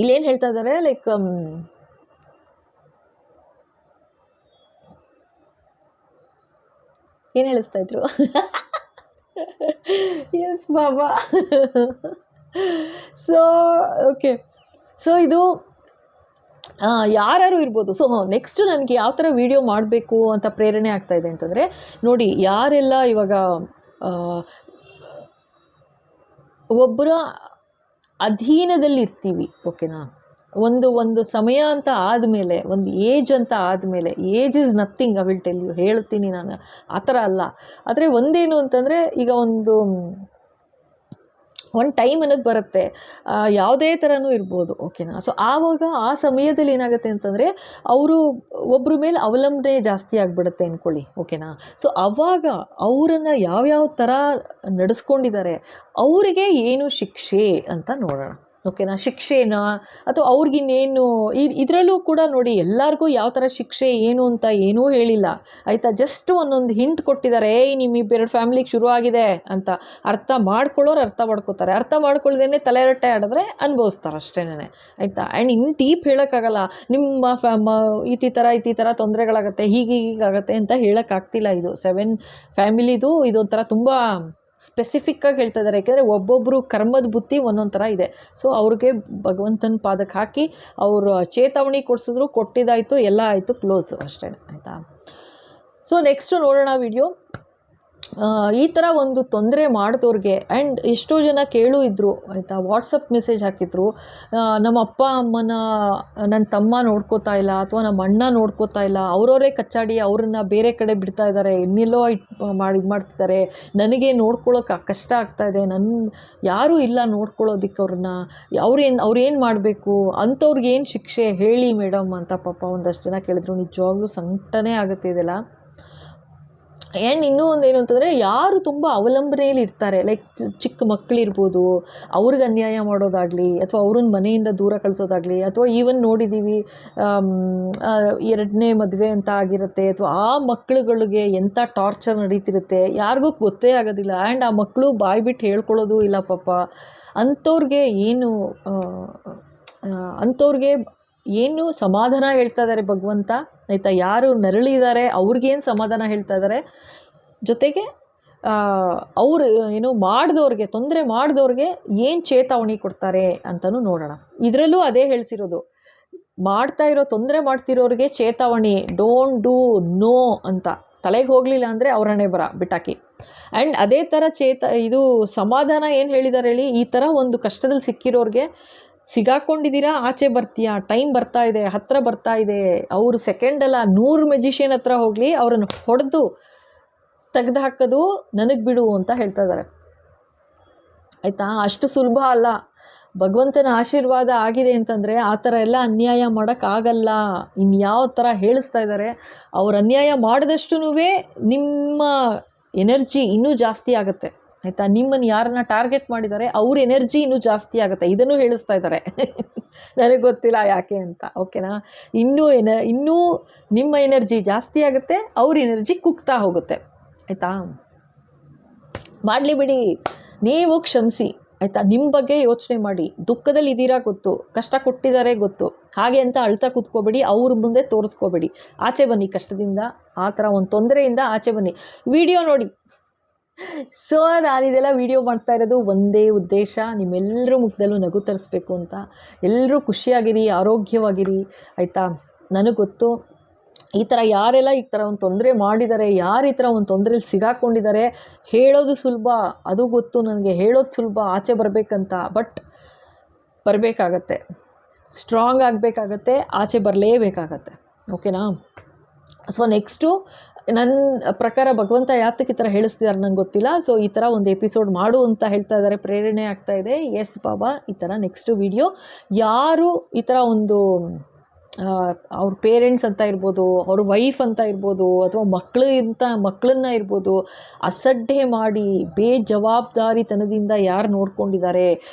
ಇಲ್ಲೇನು ಹೇಳ್ತಾ ಇದ್ದಾರೆ, ಲೈಕ್ ಏನು ಹೇಳಿಸ್ತಾ ಇದ್ರು? ಎಸ್ ಬಾಬಾ. ಸೊ ಓಕೆ, ಸೊ ಇದು ಯಾರು ಇರ್ಬೋದು. ಸೊ ನೆಕ್ಸ್ಟ್ ನನಗೆ ಯಾವ ಥರ ವೀಡಿಯೋ ಮಾಡಬೇಕು ಅಂತ ಪ್ರೇರಣೆ ಆಗ್ತಾಯಿದೆ ಅಂತಂದರೆ, ನೋಡಿ, ಯಾರೆಲ್ಲ ಇವಾಗ ಒಬ್ಬರ ಅಧೀನದಲ್ಲಿರ್ತೀವಿ, ಓಕೆನಾ? ಒಂದು ಸಮಯ ಅಂತ ಆದಮೇಲೆ, ಒಂದು ಏಜ್ ಅಂತ ಆದಮೇಲೆ, age is nothing, I will tell you, ಹೇಳ್ತೀನಿ ನಾನು, ಆ ಥರ ಅಲ್ಲ. ಆದರೆ ಒಂದೇನು ಅಂತಂದರೆ, ಈಗ ಒಂದು ಟೈಮ್ ಅನ್ನೋದು ಬರುತ್ತೆ, ಯಾವುದೇ ಥರನೂ ಇರ್ಬೋದು, ಓಕೆನಾ? ಸೊ ಆವಾಗ ಆ ಸಮಯದಲ್ಲಿ ಏನಾಗುತ್ತೆ ಅಂತಂದರೆ, ಅವರು ಒಬ್ಬರ ಮೇಲೆ ಅವಲಂಬನೆ ಜಾಸ್ತಿ ಆಗಿಬಿಡುತ್ತೆ ಅಂದ್ಕೊಳ್ಳಿ, ಓಕೆನಾ? ಸೊ ಆವಾಗ ಅವರನ್ನು ಯಾವ್ಯಾವ ಥರ ನಡೆಸ್ಕೊಂಡಿದ್ದಾರೆ, ಅವರಿಗೆ ಏನು ಶಿಕ್ಷೆ ಅಂತ ನೋಡೋಣ, ಓಕೆನಾ? ಶಿಕ್ಷೆನಾ ಅಥವಾ ಅವ್ರಿಗಿನ್ನೇನು, ಇದರಲ್ಲೂ ಕೂಡ ನೋಡಿ, ಎಲ್ಲರಿಗೂ ಯಾವ ಥರ ಶಿಕ್ಷೆ ಏನು ಅಂತ ಏನೂ ಹೇಳಿಲ್ಲ, ಆಯಿತಾ? ಜಸ್ಟ್ ಒಂದೊಂದು ಹಿಂಟ್ ಕೊಟ್ಟಿದ್ದಾರೆ, ನಿಮ್ಮಿಬ್ಬರು ಫ್ಯಾಮಿಲಿಗೆ ಶುರು ಆಗಿದೆ ಅಂತ. ಅರ್ಥ ಮಾಡ್ಕೊಳ್ಳೋರು ಅರ್ಥ ಮಾಡ್ಕೋತಾರೆ, ಅರ್ಥ ಮಾಡ್ಕೊಳ್ದೇನೆ ತಲೆರಟ್ಟೆ ಆಡಿದ್ರೆ ಅನುಭವಿಸ್ತಾರೆ ಅಷ್ಟೇನೆ, ಆಯಿತಾ? ಆ್ಯಂಡ್ ಇನ್ನು ಡೀಪ್ ಹೇಳೋಕ್ಕಾಗಲ್ಲ, ನಿಮ್ಮ ಈ ಥರ ತೊಂದರೆಗಳಾಗತ್ತೆ, ಹೀಗಾಗತ್ತೆ ಅಂತ ಹೇಳೋಕ್ಕಾಗ್ತಿಲ್ಲ. ಇದು 7 ಫ್ಯಾಮಿಲಿದು ಇದೊಂಥರ ತುಂಬ ಸ್ಪೆಸಿಫಿಕ್ಕಾಗಿ ಹೇಳ್ತಾ ಇದ್ದಾರೆ. ಯಾಕೆಂದರೆ ಒಬ್ಬೊಬ್ಬರು ಕರ್ಮದ ಬುತ್ತಿ ಒಂದೊಂದು ಥರ ಇದೆ. ಸೊ ಅವ್ರಿಗೆ ಭಗವಂತನ ಪಾದಕ್ಕೆ ಹಾಕಿ ಅವರು ಚೇತಾವಣಿ ಕೊಡಿಸಿದ್ರು, ಕೊಟ್ಟಿದ್ದಾಯಿತು, ಎಲ್ಲ ಆಯಿತು, ಕ್ಲೋಸು ಅಷ್ಟೇ, ಆಯಿತಾ? ಸೊ ನೆಕ್ಸ್ಟು ನೋಡೋಣ ವಿಡಿಯೋ. ಈ ಥರ ಒಂದು ತೊಂದರೆ ಮಾಡಿದವ್ರಿಗೆ ಆ್ಯಂಡ್ ಎಷ್ಟೋ ಜನ ಕೇಳೂ ಇದ್ದರು ಆಯಿತಾ, ವಾಟ್ಸಪ್ ಮೆಸೇಜ್ ಹಾಕಿದ್ರು, ನಮ್ಮ ಅಪ್ಪ ಅಮ್ಮನ ನನ್ನ ತಮ್ಮ ನೋಡ್ಕೋತಾ ಇಲ್ಲ ಅಥವಾ ನಮ್ಮ ಅಣ್ಣ ನೋಡ್ಕೋತಾ ಇಲ್ಲ, ಅವರವರೇ ಕಚ್ಚಾಡಿ ಅವ್ರನ್ನ ಬೇರೆ ಕಡೆ ಬಿಡ್ತಾ ಇದ್ದಾರೆ, ಇನ್ನೆಲ್ಲೋ ಇದು ಮಾಡ್ತಿದ್ದಾರೆ, ನನಗೆ ನೋಡ್ಕೊಳ್ಳೋಕೆ ಕಷ್ಟ ಆಗ್ತಾಯಿದೆ, ಯಾರೂ ಇಲ್ಲ ನೋಡ್ಕೊಳ್ಳೋದಕ್ಕೆ ಅವ್ರನ್ನ, ಅವ್ರೇನು ಮಾಡಬೇಕು, ಅಂಥವ್ರಿಗೆ ಏನು ಶಿಕ್ಷೆ ಹೇಳಿ ಮೇಡಮ್ ಅಂತ ಪಾಪ ಒಂದಷ್ಟು ಜನ ಕೇಳಿದ್ರು. ನಿಜವಾಗ್ಲೂ ಸಂಕಟನೇ ಆಗುತ್ತೆ ಇದೆಲ್ಲ. ಆ್ಯಂಡ್ ಇನ್ನೂ ಒಂದು ಏನು ಅಂತಂದರೆ, ಯಾರು ತುಂಬ ಅವಲಂಬನೆಯಲ್ಲಿ ಇರ್ತಾರೆ, ಲೈಕ್ ಚಿಕ್ಕ ಮಕ್ಕಳಿರ್ಬೋದು, ಅವ್ರಿಗೆ ಅನ್ಯಾಯ ಮಾಡೋದಾಗಲಿ ಅಥವಾ ಅವ್ರನ್ನ ಮನೆಯಿಂದ ದೂರ ಕಳಿಸೋದಾಗಲಿ, ಅಥವಾ ಈವನ್ ನೋಡಿದ್ದೀವಿ 2ನೇ ಮದುವೆ ಅಂತ ಆಗಿರುತ್ತೆ, ಅಥವಾ ಆ ಮಕ್ಕಳುಗಳಿಗೆ ಎಂಥ ಟಾರ್ಚರ್ ನಡೀತಿರುತ್ತೆ ಯಾರಿಗೂ ಗೊತ್ತೇ ಆಗೋದಿಲ್ಲ. ಆ್ಯಂಡ್ ಆ ಮಕ್ಕಳು ಬಾಯ್ಬಿಟ್ಟು ಹೇಳ್ಕೊಳ್ಳೋದು ಇಲ್ಲ ಪಾಪ. ಅಂಥವ್ರಿಗೆ ಏನು ಸಮಾಧಾನ ಹೇಳ್ತಾ ಇದ್ದಾರೆ ಭಗವಂತ ಆಯಿತಾ, ಯಾರು ನರಳಿದ್ದಾರೆ ಅವ್ರಿಗೇನು ಸಮಾಧಾನ ಹೇಳ್ತಾ ಇದ್ದಾರೆ, ಜೊತೆಗೆ ಅವರು ಮಾಡಿದವ್ರಿಗೆ, ತೊಂದರೆ ಮಾಡಿದವ್ರಿಗೆ ಏನು ಚೇತಾವಣಿ ಕೊಡ್ತಾರೆ ಅಂತಲೂ ನೋಡೋಣ. ಇದರಲ್ಲೂ ಅದೇ ಹೇಳಿಸಿರೋದು, ತೊಂದರೆ ಮಾಡ್ತಿರೋರಿಗೆ ಚೇತಾವಣಿ, ಡೋಂಟ್ ಡೂ ನೋ ಅಂತ. ತಲೆಗೆ ಹೋಗಲಿಲ್ಲ ಅಂದರೆ ಅವ್ರ ಹಣೆ ಬರ ಬಿಟ್ಟಾಕಿ. ಆ್ಯಂಡ್ ಅದೇ ಥರ ಇದು ಸಮಾಧಾನ ಏನು ಹೇಳಿದ್ದಾರೆ ಹೇಳಿ, ಈ ಥರ ಒಂದು ಕಷ್ಟದಲ್ಲಿ ಸಿಕ್ಕಿರೋರಿಗೆ, ಸಿಗಾಕೊಂಡಿದ್ದೀರಾ, ಆಚೆ ಬರ್ತೀಯಾ, ಟೈಮ್ ಬರ್ತಾ ಇದೆ, ಹತ್ತಿರ ಬರ್ತಾ ಇದೆ, ಅವರು ಸೆಕೆಂಡಲ್ಲ 100 ಮೆಜಿಷಿಯನ್ ಹತ್ರ ಹೋಗಲಿ, ಅವರನ್ನು ಹೊಡೆದು ತೆಗೆದು ಹಾಕೋದು ನನಗೆ ಬಿಡು ಅಂತ ಹೇಳ್ತಾ ಇದ್ದಾರೆ ಆಯಿತಾ. ಅಷ್ಟು ಸುಲಭ ಅಲ್ಲ. ಭಗವಂತನ ಆಶೀರ್ವಾದ ಆಗಿದೆ ಅಂತಂದರೆ ಆ ಥರ ಎಲ್ಲ ಅನ್ಯಾಯ ಮಾಡೋಕ್ಕಾಗಲ್ಲ. ಇನ್ಯಾವ ಥರ ಹೇಳಿಸ್ತಾ ಇದ್ದಾರೆ, ಅವ್ರು ಅನ್ಯಾಯ ಮಾಡಿದಷ್ಟು ನಿಮ್ಮ ಎನರ್ಜಿ ಇನ್ನೂ ಜಾಸ್ತಿ ಆಗುತ್ತೆ ಆಯಿತಾ. ನಿಮ್ಮನ್ನು ಯಾರನ್ನ ಟಾರ್ಗೆಟ್ ಮಾಡಿದ್ದಾರೆ ಅವ್ರ ಎನರ್ಜಿ ಇನ್ನೂ ಜಾಸ್ತಿ ಆಗುತ್ತೆ, ಇದನ್ನು ಹೇಳಿಸ್ತಾ ಇದ್ದಾರೆ. ನನಗೆ ಗೊತ್ತಿಲ್ಲ ಯಾಕೆ ಅಂತ, ಓಕೆನಾ. ಇನ್ನೂ ನಿಮ್ಮ ಎನರ್ಜಿ ಜಾಸ್ತಿ ಆಗುತ್ತೆ, ಅವ್ರ ಎನರ್ಜಿ ಕುಗ್ತಾ ಹೋಗುತ್ತೆ ಆಯಿತಾ. ಮಾಡಲಿ ಬಿಡಿ, ನೀವು ಕ್ಷಮಿಸಿ ಆಯಿತಾ. ನಿಮ್ಮ ಬಗ್ಗೆ ಯೋಚನೆ ಮಾಡಿ, ದುಃಖದಲ್ಲಿ ಇದ್ದೀರಾ ಗೊತ್ತು, ಕಷ್ಟ ಕೊಟ್ಟಿದ್ದಾರೆ ಗೊತ್ತು, ಹಾಗೆ ಅಂತ ಅಳ್ತಾ ಕೂತ್ಕೋಬೇಡಿ, ಅವ್ರ ಮುಂದೆ ತೋರಿಸ್ಕೋಬೇಡಿ. ಆಚೆ ಬನ್ನಿ ಕಷ್ಟದಿಂದ, ಆ ಥರ ಒಂದು ತೊಂದರೆಯಿಂದ ಆಚೆ ಬನ್ನಿ. ವಿಡಿಯೋ ನೋಡಿ. ಸೊ ನಾನಿದೆಲ್ಲ ವಿಡಿಯೋ ಮಾಡ್ತಾ ಇರೋದು ಒಂದೇ ಉದ್ದೇಶ, ನಿಮ್ಮೆಲ್ಲರ ಮುಖದಲ್ಲೂ ನಗು ತರಿಸ್ಬೇಕು ಅಂತ. ಎಲ್ಲರೂ ಖುಷಿಯಾಗಿರಿ, ಆರೋಗ್ಯವಾಗಿರಿ ಆಯಿತಾ. ನನಗೆ ಗೊತ್ತು ಈ ಥರ ಯಾರೆಲ್ಲ ಈ ಥರ ಒಂದು ತೊಂದರೆ ಮಾಡಿದ್ದಾರೆ, ಯಾರು ಈ ಥರ ಒಂದು ತೊಂದರೆಯಲ್ಲಿ ಸಿಗಾಕೊಂಡಿದ್ದಾರೆ, ಹೇಳೋದು ಸುಲಭ, ಅದು ಗೊತ್ತು ನನಗೆ, ಹೇಳೋದು ಸುಲಭ ಆಚೆ ಬರಬೇಕಂತ. ಬಟ್ ಬರಬೇಕಾಗತ್ತೆ, ಸ್ಟ್ರಾಂಗ್ ಆಗಬೇಕಾಗತ್ತೆ, ಆಚೆ ಬರಲೇಬೇಕಾಗತ್ತೆ, ಓಕೆನಾ. ಸೊ ನೆಕ್ಸ್ಟು ನನ್ನ ಪ್ರಕಾರ ಭಗವಂತ ಯಾತಕ್ಕೆ ಈ ಥರ ಹೇಳಿಸ್ತಿದ್ದಾರೆ ನಂಗೆ ಗೊತ್ತಿಲ್ಲ. ಸೊ ಈ ಥರ ಒಂದು ಎಪಿಸೋಡ್ ಮಾಡು ಅಂತ ಹೇಳ್ತಾ ಇದ್ದಾರೆ, ಪ್ರೇರಣೆ ಆಗ್ತಾ ಇದೆ. ಎಸ್ ಬಾಬಾ, ಈ ಥರ ನೆಕ್ಸ್ಟ್ ವಿಡಿಯೋ ಯಾರು ಈ ಥರ ಒಂದು ಅವ್ರ ಪೇರೆಂಟ್ಸ್ ಅಂತ ಇರ್ಬೋದು, ಅವ್ರ ವೈಫ್ ಅಂತ ಇರ್ಬೋದು, ಅಥವಾ ಮಕ್ಕಳನ್ನ ಇರ್ಬೋದು, ಅಸಡ್ಡೆ ಮಾಡಿ ಬೇಜವಾಬ್ದಾರಿತನದಿಂದ ಯಾರು ನೋಡ್ಕೊಂಡಿದ್ದಾರೆ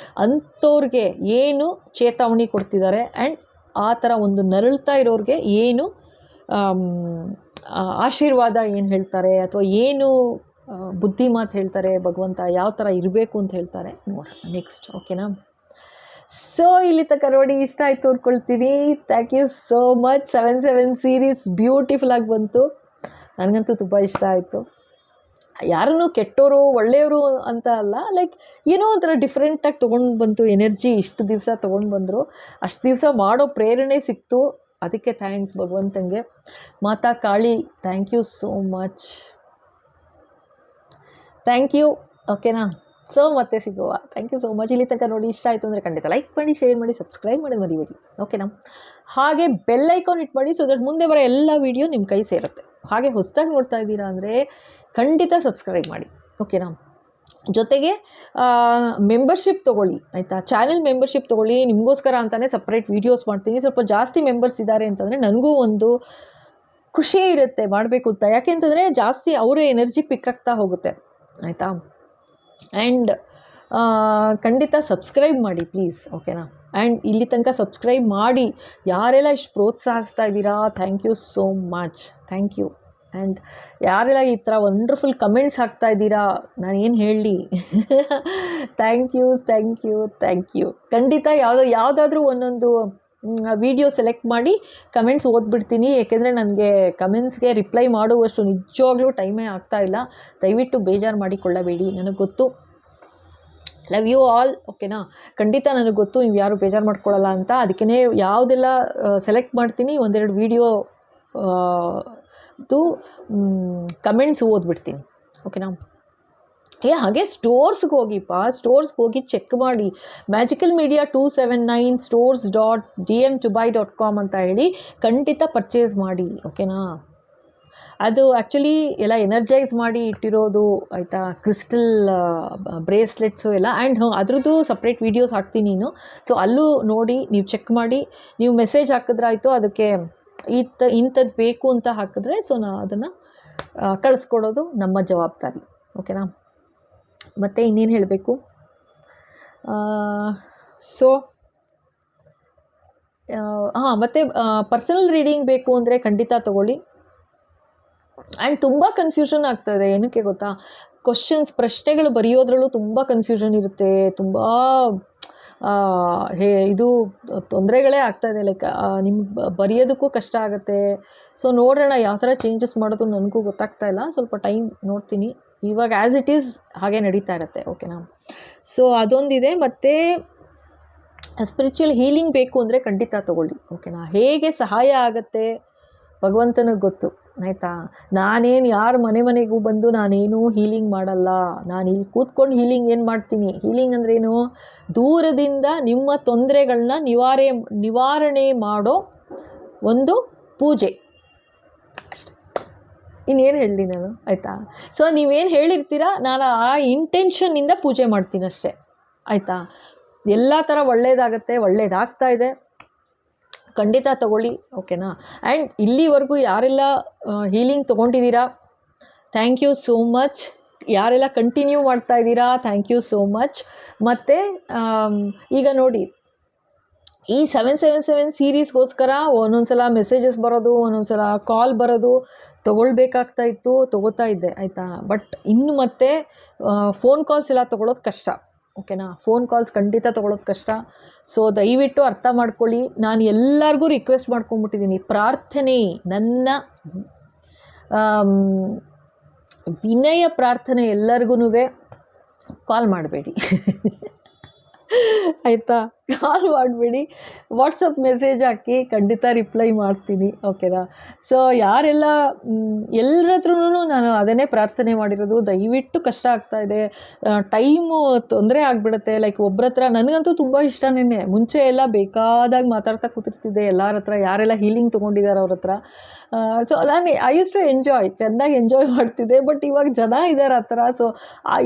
ಅಂಥವ್ರಿಗೆ ಏನು ಚೇತಾವಣಿ ಕೊಡ್ತಿದ್ದಾರೆ, ಆ್ಯಂಡ್ ಆ ಥರ ಒಂದು ನರಳ್ತಾ ಇರೋರಿಗೆ ಏನು ಆಶೀರ್ವಾದ ಏನು ಹೇಳ್ತಾರೆ, ಅಥವಾ ಏನು ಬುದ್ಧಿ ಮಾತು ಹೇಳ್ತಾರೆ ಭಗವಂತ, ಯಾವ ಥರ ಇರಬೇಕು ಅಂತ ಹೇಳ್ತಾರೆ ನೋಡೋಣ ನೆಕ್ಸ್ಟ್, ಓಕೆನಾ. ಸೊ ಇಲ್ಲಿ ತನಕ ನೋಡಿ ಇಷ್ಟ ಆಯಿತು ಅಂದ್ಕೊಳ್ತೀನಿ. Thank you so much. 7 series beautiful ಆಗಿ ಬಂತು, ನನಗಂತೂ ತುಂಬ ಇಷ್ಟ ಆಯಿತು. ಯಾರನ್ನೂ ಕೆಟ್ಟೋರು ಒಳ್ಳೆಯವರು ಅಂತ ಅಲ್ಲ, ಲೈಕ್ ಏನೋ ಒಂಥರ ಡಿಫ್ರೆಂಟಾಗಿ ತೊಗೊಂಡು ಬಂತು ಎನರ್ಜಿ. ಇಷ್ಟು ದಿವಸ ತೊಗೊಂಡು ಬಂದರು, ಅಷ್ಟು ದಿವಸ ಮಾಡೋ ಪ್ರೇರಣೆ ಸಿಕ್ತು, ಅದಕ್ಕೆ ಥ್ಯಾಂಕ್ಸ್ ಭಗವಂತಂಗೆ. Mata Kali, thank you so much, thank you, ಓಕೆನಾ. ಸೊ ಮತ್ತೆ ಸಿಗುವ. Thank you so much. ಇಲ್ಲಿ ತನಕ ನೋಡಿ ಇಷ್ಟ ಆಯಿತು ಅಂದರೆ ಖಂಡಿತ ಲೈಕ್ ಮಾಡಿ, ಶೇರ್ ಮಾಡಿ, ಸಬ್ಸ್ಕ್ರೈಬ್ ಮಾಡಿ ಮರಿಬೇಡಿ, ಓಕೆನಾ. ಹಾಗೆ ಬೆಲ್ ಐಕಾನ್ ಇಟ್ಟು ಮಾಡಿ, ಸೊ ದಟ್ ಮುಂದೆ ಬರೋ ಎಲ್ಲ ವೀಡಿಯೋ ನಿಮ್ಮ ಕೈ ಸೇರುತ್ತೆ. ಹಾಗೆ ಹೊಸದಾಗಿ ನೋಡ್ತಾ ಇದ್ದೀರಾ ಅಂದರೆ ಖಂಡಿತ ಸಬ್ಸ್ಕ್ರೈಬ್ ಮಾಡಿ, ಓಕೆನಾ. ಜೊತೆಗೆ ಮೆಂಬರ್ಶಿಪ್ ತೊಗೊಳ್ಳಿ ಆಯಿತಾ, ಚಾನೆಲ್ ಮೆಂಬರ್ಶಿಪ್ ತೊಗೊಳ್ಳಿ. ನಿಮಗೋಸ್ಕರ ಅಂತಲೇ ಸಪ್ರೇಟ್ ವೀಡಿಯೋಸ್ ಮಾಡ್ತೀನಿ. ಸ್ವಲ್ಪ ಜಾಸ್ತಿ ಮೆಂಬರ್ಸ್ ಇದ್ದಾರೆ ಅಂತಂದರೆ ನನಗೂ ಒಂದು ಖುಷಿ ಇರುತ್ತೆ ಮಾಡಬೇಕು ಅಂತ. ಯಾಕೆ ಅಂತಂದರೆ ಜಾಸ್ತಿ ಅವರ ಎನರ್ಜಿ ಪಿಕ್ ಆಗ್ತಾ ಹೋಗುತ್ತೆ ಆಯಿತಾ. ಆ್ಯಂಡ್ ಖಂಡಿತ ಸಬ್ಸ್ಕ್ರೈಬ್ ಮಾಡಿ ಪ್ಲೀಸ್, ಓಕೆನಾ. ಆ್ಯಂಡ್ ಇಲ್ಲಿ ತನಕ ಸಬ್ಸ್ಕ್ರೈಬ್ ಮಾಡಿ ಯಾರೆಲ್ಲ ಇಷ್ಟು ಪ್ರೋತ್ಸಾಹಿಸ್ತಾ ಇದ್ದೀರಾ, thank you so much, thank you. And ಯಾರೆಲ್ಲ ಈ ಥರ ವಂಡರ್ಫುಲ್ ಕಮೆಂಟ್ಸ್ ಹಾಕ್ತಾ ಇದ್ದೀರಾ, ನಾನು ಏನು ಹೇಳಲಿ, thank you thank you thank you. ಖಂಡಿತ ಯಾವುದಾದ್ರೂ ಒಂದೊಂದು ವಿಡಿಯೋ ಸೆಲೆಕ್ಟ್ ಮಾಡಿ ಕಮೆಂಟ್ಸ್ ಓದ್ಬಿಡ್ತೀನಿ. ಏಕೆಂದರೆ ನನಗೆ ಕಮೆಂಟ್ಸ್ಗೆ ರಿಪ್ಲೈ ಮಾಡುವಷ್ಟು ನಿಜವಾಗ್ಲೂ ಟೈಮೇ ಆಗ್ತಾಯಿಲ್ಲ. ದಯವಿಟ್ಟು ಬೇಜಾರು ಮಾಡಿಕೊಳ್ಳಬೇಡಿ, ನನಗೆ ಗೊತ್ತು. ಲವ್ ಯು ಆಲ್, ಓಕೆನಾ. ಖಂಡಿತ ನನಗೆ ಗೊತ್ತು ನೀವು ಯಾರು ಬೇಜಾರು ಮಾಡ್ಕೊಳ್ಳಲ್ಲ ಅಂತ. ಅದಕ್ಕೇ ಯಾವುದೆಲ್ಲ ಸೆಲೆಕ್ಟ್ ಮಾಡ್ತೀನಿ, ಒಂದೆರಡು ವೀಡಿಯೋ ಕಮೆಂಟ್ಸ್ ಓದ್ಬಿಡ್ತೀನಿ, ಓಕೆನಾ. ಹಾಗೆ ಸ್ಟೋರ್ಸ್ಗೆ ಹೋಗಿಪ್ಪ, ಸ್ಟೋರ್ಸ್ಗೆ ಹೋಗಿ ಚೆಕ್ ಮಾಡಿ. ಮ್ಯಾಜಿಕಲ್ ಮೀಡಿಯಾ 279 stores.gm2buy.com ಅಂತ ಹೇಳಿ ಖಂಡಿತ ಪರ್ಚೇಸ್ ಮಾಡಿ, ಓಕೆನಾ. ಅದು ಆ್ಯಕ್ಚುಲಿ ಎಲ್ಲ ಎನರ್ಜೈಸ್ ಮಾಡಿ ಇಟ್ಟಿರೋದು, ಆಯಿತಾ. ಕ್ರಿಸ್ಟಲ್ ಬ್ರೇಸ್ಲೆಟ್ಸು ಎಲ್ಲ. ಆ್ಯಂಡ್ ಅದ್ರದ್ದು ಸಪ್ರೇಟ್ ವೀಡಿಯೋಸ್ ಹಾಕ್ತೀನಿ ನೀನು, ಸೊ ಅಲ್ಲೂ ನೋಡಿ ನೀವು ಚೆಕ್ ಮಾಡಿ. ನೀವು ಮೆಸೇಜ್ ಹಾಕಿದ್ರಾಯ್ತು, ಅದಕ್ಕೆ ಇಂಥದ್ದು ಬೇಕು ಅಂತ ಹಾಕಿದ್ರೆ ಸೊ ಅದನ್ನು ಕಳಿಸ್ಕೊಡೋದು ನಮ್ಮ ಜವಾಬ್ದಾರಿ, ಓಕೆನಾ. ಮತ್ತು ಇನ್ನೇನು ಹೇಳಬೇಕು, ಸೊ ಮತ್ತು ಪರ್ಸನಲ್ ರೀಡಿಂಗ್ ಬೇಕು ಅಂದರೆ ಖಂಡಿತ ತೊಗೊಳ್ಳಿ. ಆ್ಯಂಡ್ ತುಂಬ ಕನ್ಫ್ಯೂಷನ್ ಆಗ್ತಾಯಿದೆ, ಏನಕ್ಕೆ ಗೊತ್ತಾ, ಪ್ರಶ್ನೆಗಳು ಬರೆಯೋದ್ರಲ್ಲೂ ತುಂಬ ಕನ್ಫ್ಯೂಷನ್ ಇರುತ್ತೆ, ತುಂಬ ಇದು ತೊಂದರೆಗಳೇ ಆಗ್ತಾಯಿದೆ. ಲೈಕ್ ನಿಮ್ಗೆ ಬರೆಯೋದಕ್ಕೂ ಕಷ್ಟ ಆಗುತ್ತೆ. ಸೊ ನೋಡೋಣ ಯಾವ ಥರ ಚೇಂಜಸ್ ಮಾಡೋದು ನನಗೂ ಗೊತ್ತಾಗ್ತಾ ಇಲ್ಲ, ಸ್ವಲ್ಪ ಟೈಮ್ ನೋಡ್ತೀನಿ. ಇವಾಗ ಆ್ಯಸ್ ಇಟ್ ಈಸ್ ಹಾಗೆ ನಡೀತಾ ಇರುತ್ತೆ, ಓಕೆನಾ. ಸೊ ಅದೊಂದಿದೆ. ಮತ್ತು ಸ್ಪಿರಿಚುವಲ್ ಹೀಲಿಂಗ್ ಬೇಕು ಅಂದರೆ ಖಂಡಿತ ತೊಗೊಳ್ಳಿ, ಓಕೆನಾ. ಹೇಗೆ ಸಹಾಯ ಆಗುತ್ತೆ ಭಗವಂತನಿಗೆ ಗೊತ್ತು, ಆಯಿತಾ. ನಾನೇನು ಯಾರ ಮನೆಗೂ ಬಂದು ನಾನೇನು ಹೀಲಿಂಗ್ ಮಾಡಲ್ಲ. ನಾನು ಇಲ್ಲಿ ಕೂತ್ಕೊಂಡು ಹೀಲಿಂಗ್ ಏನು ಮಾಡ್ತೀನಿ, ಹೀಲಿಂಗ್ ಅಂದ್ರೇನು, ದೂರದಿಂದ ನಿಮ್ಮ ತೊಂದರೆಗಳನ್ನ ನಿವಾರಣೆ ಮಾಡೋ ಒಂದು ಪೂಜೆ ಅಷ್ಟೆ, ಇನ್ನೇನು ಹೇಳಲಿ ನಾನು, ಆಯಿತಾ. ಸೊ ನೀವೇನು ಹೇಳಿರ್ತೀರ, ನಾನು ಆ ಇಂಟೆನ್ಷನ್ನಿಂದ ಪೂಜೆ ಮಾಡ್ತೀನಿ ಅಷ್ಟೇ, ಆಯಿತಾ. ಎಲ್ಲ ಥರ ಒಳ್ಳೆಯದಾಗತ್ತೆ, ಒಳ್ಳೆಯದಾಗ್ತಾ ಇದೆ, ಖಂಡಿತ ತೊಗೊಳ್ಳಿ, ಓಕೆನಾ. ಆ್ಯಂಡ್ ಇಲ್ಲಿವರೆಗೂ ಯಾರೆಲ್ಲ ಹೀಲಿಂಗ್ ತೊಗೊಂಡಿದ್ದೀರಾ, ಥ್ಯಾಂಕ್ ಯು ಸೋ ಮಚ್. ಯಾರೆಲ್ಲ ಕಂಟಿನ್ಯೂ ಮಾಡ್ತಾ ಇದ್ದೀರಾ, ಥ್ಯಾಂಕ್ ಯು ಸೋ ಮಚ್. ಮತ್ತು ಈಗ ನೋಡಿ, ಈ 777 ಸೀರೀಸ್ಗೋಸ್ಕರ ಒಂದೊಂದು ಸಲ ಮೆಸೇಜಸ್ ಬರೋದು, ಒಂದೊಂದು ಸಲ ಕಾಲ್ ಬರೋದು ತೊಗೊಳ್ಬೇಕಾಗ್ತಾ ಇತ್ತು, ತೊಗೋತಾ ಇದ್ದೆ, ಆಯಿತಾ. ಬಟ್ ಇನ್ನು ಮತ್ತೆ ಫೋನ್ ಕಾಲ್ಸ್ ಎಲ್ಲ ತೊಗೊಳೋದು ಕಷ್ಟ, ಓಕೆನಾ. ಫೋನ್ ಕಾಲ್ಸ್ ಖಂಡಿತ ತೊಗೊಳೋದು ಕಷ್ಟ. ಸೊ ದಯವಿಟ್ಟು ಅರ್ಥ ಮಾಡ್ಕೊಳ್ಳಿ. ನಾನು ಎಲ್ಲರಿಗೂ ರಿಕ್ವೆಸ್ಟ್ ಮಾಡ್ಕೊಂಬಿಟ್ಟಿದ್ದೀನಿ, ಪ್ರಾರ್ಥನೆ, ನನ್ನ ವಿನಯ ಪ್ರಾರ್ಥನೆ, ಎಲ್ಲರಿಗೂ ಕಾಲ್ ಮಾಡಬೇಡಿ ಆಯಿತಾ. ಕಾಲ್ ಮಾಡಬೇಡಿ, ವಾಟ್ಸಪ್ ಮೆಸೇಜ್ ಹಾಕಿ, ಖಂಡಿತ ರಿಪ್ಲೈ ಮಾಡ್ತೀನಿ, ಓಕೆನಾ. ಸೊ ಯಾರೆಲ್ಲ ಎಲ್ಲರ ಹತ್ರನೂ ನಾನು ಅದನ್ನೇ ಪ್ರಾರ್ಥನೆ ಮಾಡಿರೋದು, ದಯವಿಟ್ಟು ಕಷ್ಟ ಆಗ್ತಾಯಿದೆ, ಟೈಮು ತೊಂದರೆ ಆಗಿಬಿಡುತ್ತೆ. ಲೈಕ್ ಒಬ್ಬರ ಹತ್ರ ನನಗಂತೂ ತುಂಬ ಇಷ್ಟನೇ, ಮುಂಚೆ ಎಲ್ಲ ಬೇಕಾದಾಗ ಮಾತಾಡ್ತಾ ಕೂತಿರ್ತಿದ್ದೆ ಎಲ್ಲರ ಹತ್ರ, ಯಾರೆಲ್ಲ ಹೀಲಿಂಗ್ ತೊಗೊಂಡಿದ್ದಾರೆ ಅವ್ರ ಹತ್ರ. ಸೊ ನಾನು ಐ ಯೂಸ್ ಟು ಎಂಜಾಯ್, ಚೆಂದಾಗಿ ಎಂಜಾಯ್ ಮಾಡ್ತಿದ್ದೆ. ಬಟ್ ಇವಾಗ ಜನ ಇದ್ದಾರೆ ಆ ಥರ. ಸೊ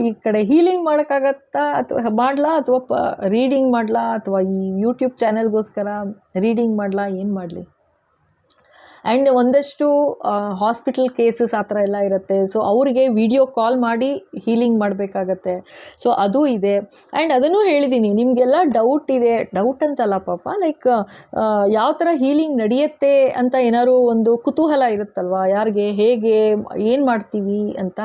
ಈ ಕಡೆ ಹೀಲಿಂಗ್ ಮಾಡೋಕ್ಕಾಗತ್ತಾ, ಅಥವಾ ಮಾಡಲಾ, ಅಥವಾ ರೀಡಿಂಗ್ ಮಾಡಲಾ, ಅಥವಾ ಈ ಯೂಟ್ಯೂಬ್ ಚಾನೆಲ್ಗೋಸ್ಕರ ರೀಡಿಂಗ್ ಮಾಡಲಾ, ಏನು ಮಾಡಲಿ. ಆ್ಯಂಡ್ ಒಂದಷ್ಟು ಹಾಸ್ಪಿಟಲ್ ಕೇಸಸ್ ಆ ಥರ ಎಲ್ಲ ಇರುತ್ತೆ. ಸೊ ಅವರಿಗೆ ವಿಡಿಯೋ ಕಾಲ್ ಮಾಡಿ ಹೀಲಿಂಗ್ ಮಾಡಬೇಕಾಗತ್ತೆ. ಸೊ ಅದು ಇದೆ. ಆ್ಯಂಡ್ ಅದನ್ನು ಹೇಳಿದ್ದೀನಿ, ನಿಮಗೆಲ್ಲ ಡೌಟ್ ಇದೆ, ಡೌಟ್ ಅಂತಲ್ಲ ಪಾಪ, ಲೈಕ್ ಯಾವ ಥರ ಹೀಲಿಂಗ್ ನಡೆಯುತ್ತೆ ಅಂತ ಏನಾದ್ರು ಒಂದು ಕುತೂಹಲ ಇರುತ್ತಲ್ವ, ಯಾರಿಗೆ, ಹೇಗೆ, ಏನು ಮಾಡ್ತೀವಿ ಅಂತ.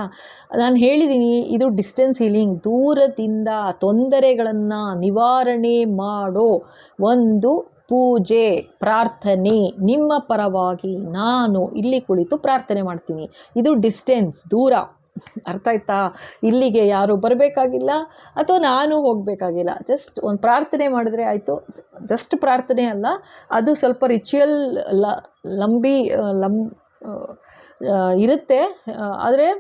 ನಾನು ಹೇಳಿದ್ದೀನಿ, ಇದು ಡಿಸ್ಟೆನ್ಸ್ ಹೀಲಿಂಗ್, ದೂರದಿಂದ ತೊಂದರೆಗಳನ್ನು ನಿವಾರಣೆ ಮಾಡೋ ಒಂದು ಪೂಜೆ, ಪ್ರಾರ್ಥನೆ. ನಿಮ್ಮ ಪರವಾಗಿ ನಾನು ಇಲ್ಲಿ ಕುಳಿತು ಪ್ರಾರ್ಥನೆ ಮಾಡ್ತೀನಿ. ಇದು ಡಿಸ್ಟೆನ್ಸ್, ದೂರ, ಅರ್ಥ ಆಯ್ತಾ. ಇಲ್ಲಿಗೆ ಯಾರು ಬರಬೇಕಾಗಿಲ್ಲ, ಅಥವಾ ನಾನು ಹೋಗಬೇಕಾಗಿಲ್ಲ, ಜಸ್ಟ್ ಒಂದು ಪ್ರಾರ್ಥನೆ ಮಾಡಿದ್ರೆ ಆಯಿತು. ಜಸ್ಟ್ ಪ್ರಾರ್ಥನೆ ಅಲ್ಲ, ಅದು ಸ್ವಲ್ಪ ರಿಚುವಲ್ ಇರುತ್ತೆ, ಆದರೆ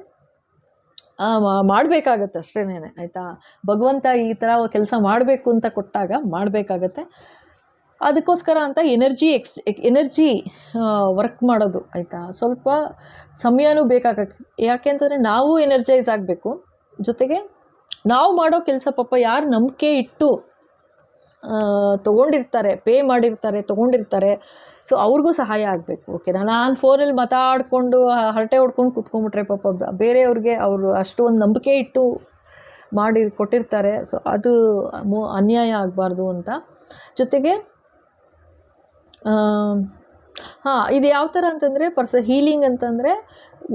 ಮಾಡಬೇಕಾಗತ್ತೆ ಅಷ್ಟೇನೆ, ಆಯಿತಾ. ಭಗವಂತ ಈ ಥರ ಕೆಲಸ ಮಾಡಬೇಕು ಅಂತ ಕೊಟ್ಟಾಗ ಮಾಡಬೇಕಾಗತ್ತೆ. ಅದಕ್ಕೋಸ್ಕರ ಅಂತ ಎನರ್ಜಿ ವರ್ಕ್ ಮಾಡೋದು, ಆಯಿತಾ. ಸ್ವಲ್ಪ ಸಮಯನೂ ಬೇಕಾಗತ್ತೆ. ಯಾಕೆ ಅಂತಂದರೆ ನಾವು ಎನರ್ಜೈಸ್ ಆಗಬೇಕು, ಜೊತೆಗೆ ನಾವು ಮಾಡೋ ಕೆಲಸ ಪಾಪ ಯಾರು ನಂಬಿಕೆ ಇಟ್ಟು ತೊಗೊಂಡಿರ್ತಾರೆ, ಪೇ ಮಾಡಿರ್ತಾರೆ, ತೊಗೊಂಡಿರ್ತಾರೆ, ಸೊ ಅವ್ರಿಗೂ ಸಹಾಯ ಆಗಬೇಕು, ಓಕೆನಾ. ನಾನು ಫೋನಲ್ಲಿ ಮಾತಾಡಿಕೊಂಡು ಹರಟೆ ಹೊಡ್ಕೊಂಡು ಕೂತ್ಕೊಂಡ್ಬಿಟ್ರೆ ಪಾಪ ಬೇರೆಯವ್ರಿಗೆ ಅವರು ಅಷ್ಟೊಂದು ನಂಬಿಕೆ ಇಟ್ಟು ಮಾಡಿ ಕೊಟ್ಟಿರ್ತಾರೆ. ಸೊ ಅದು ಅನ್ಯಾಯ ಆಗಬಾರ್ದು ಅಂತ. ಜೊತೆಗೆ ಇದು ಯಾವ ಥರ ಅಂತಂದರೆ ಹೀಲಿಂಗ್ ಅಂತಂದರೆ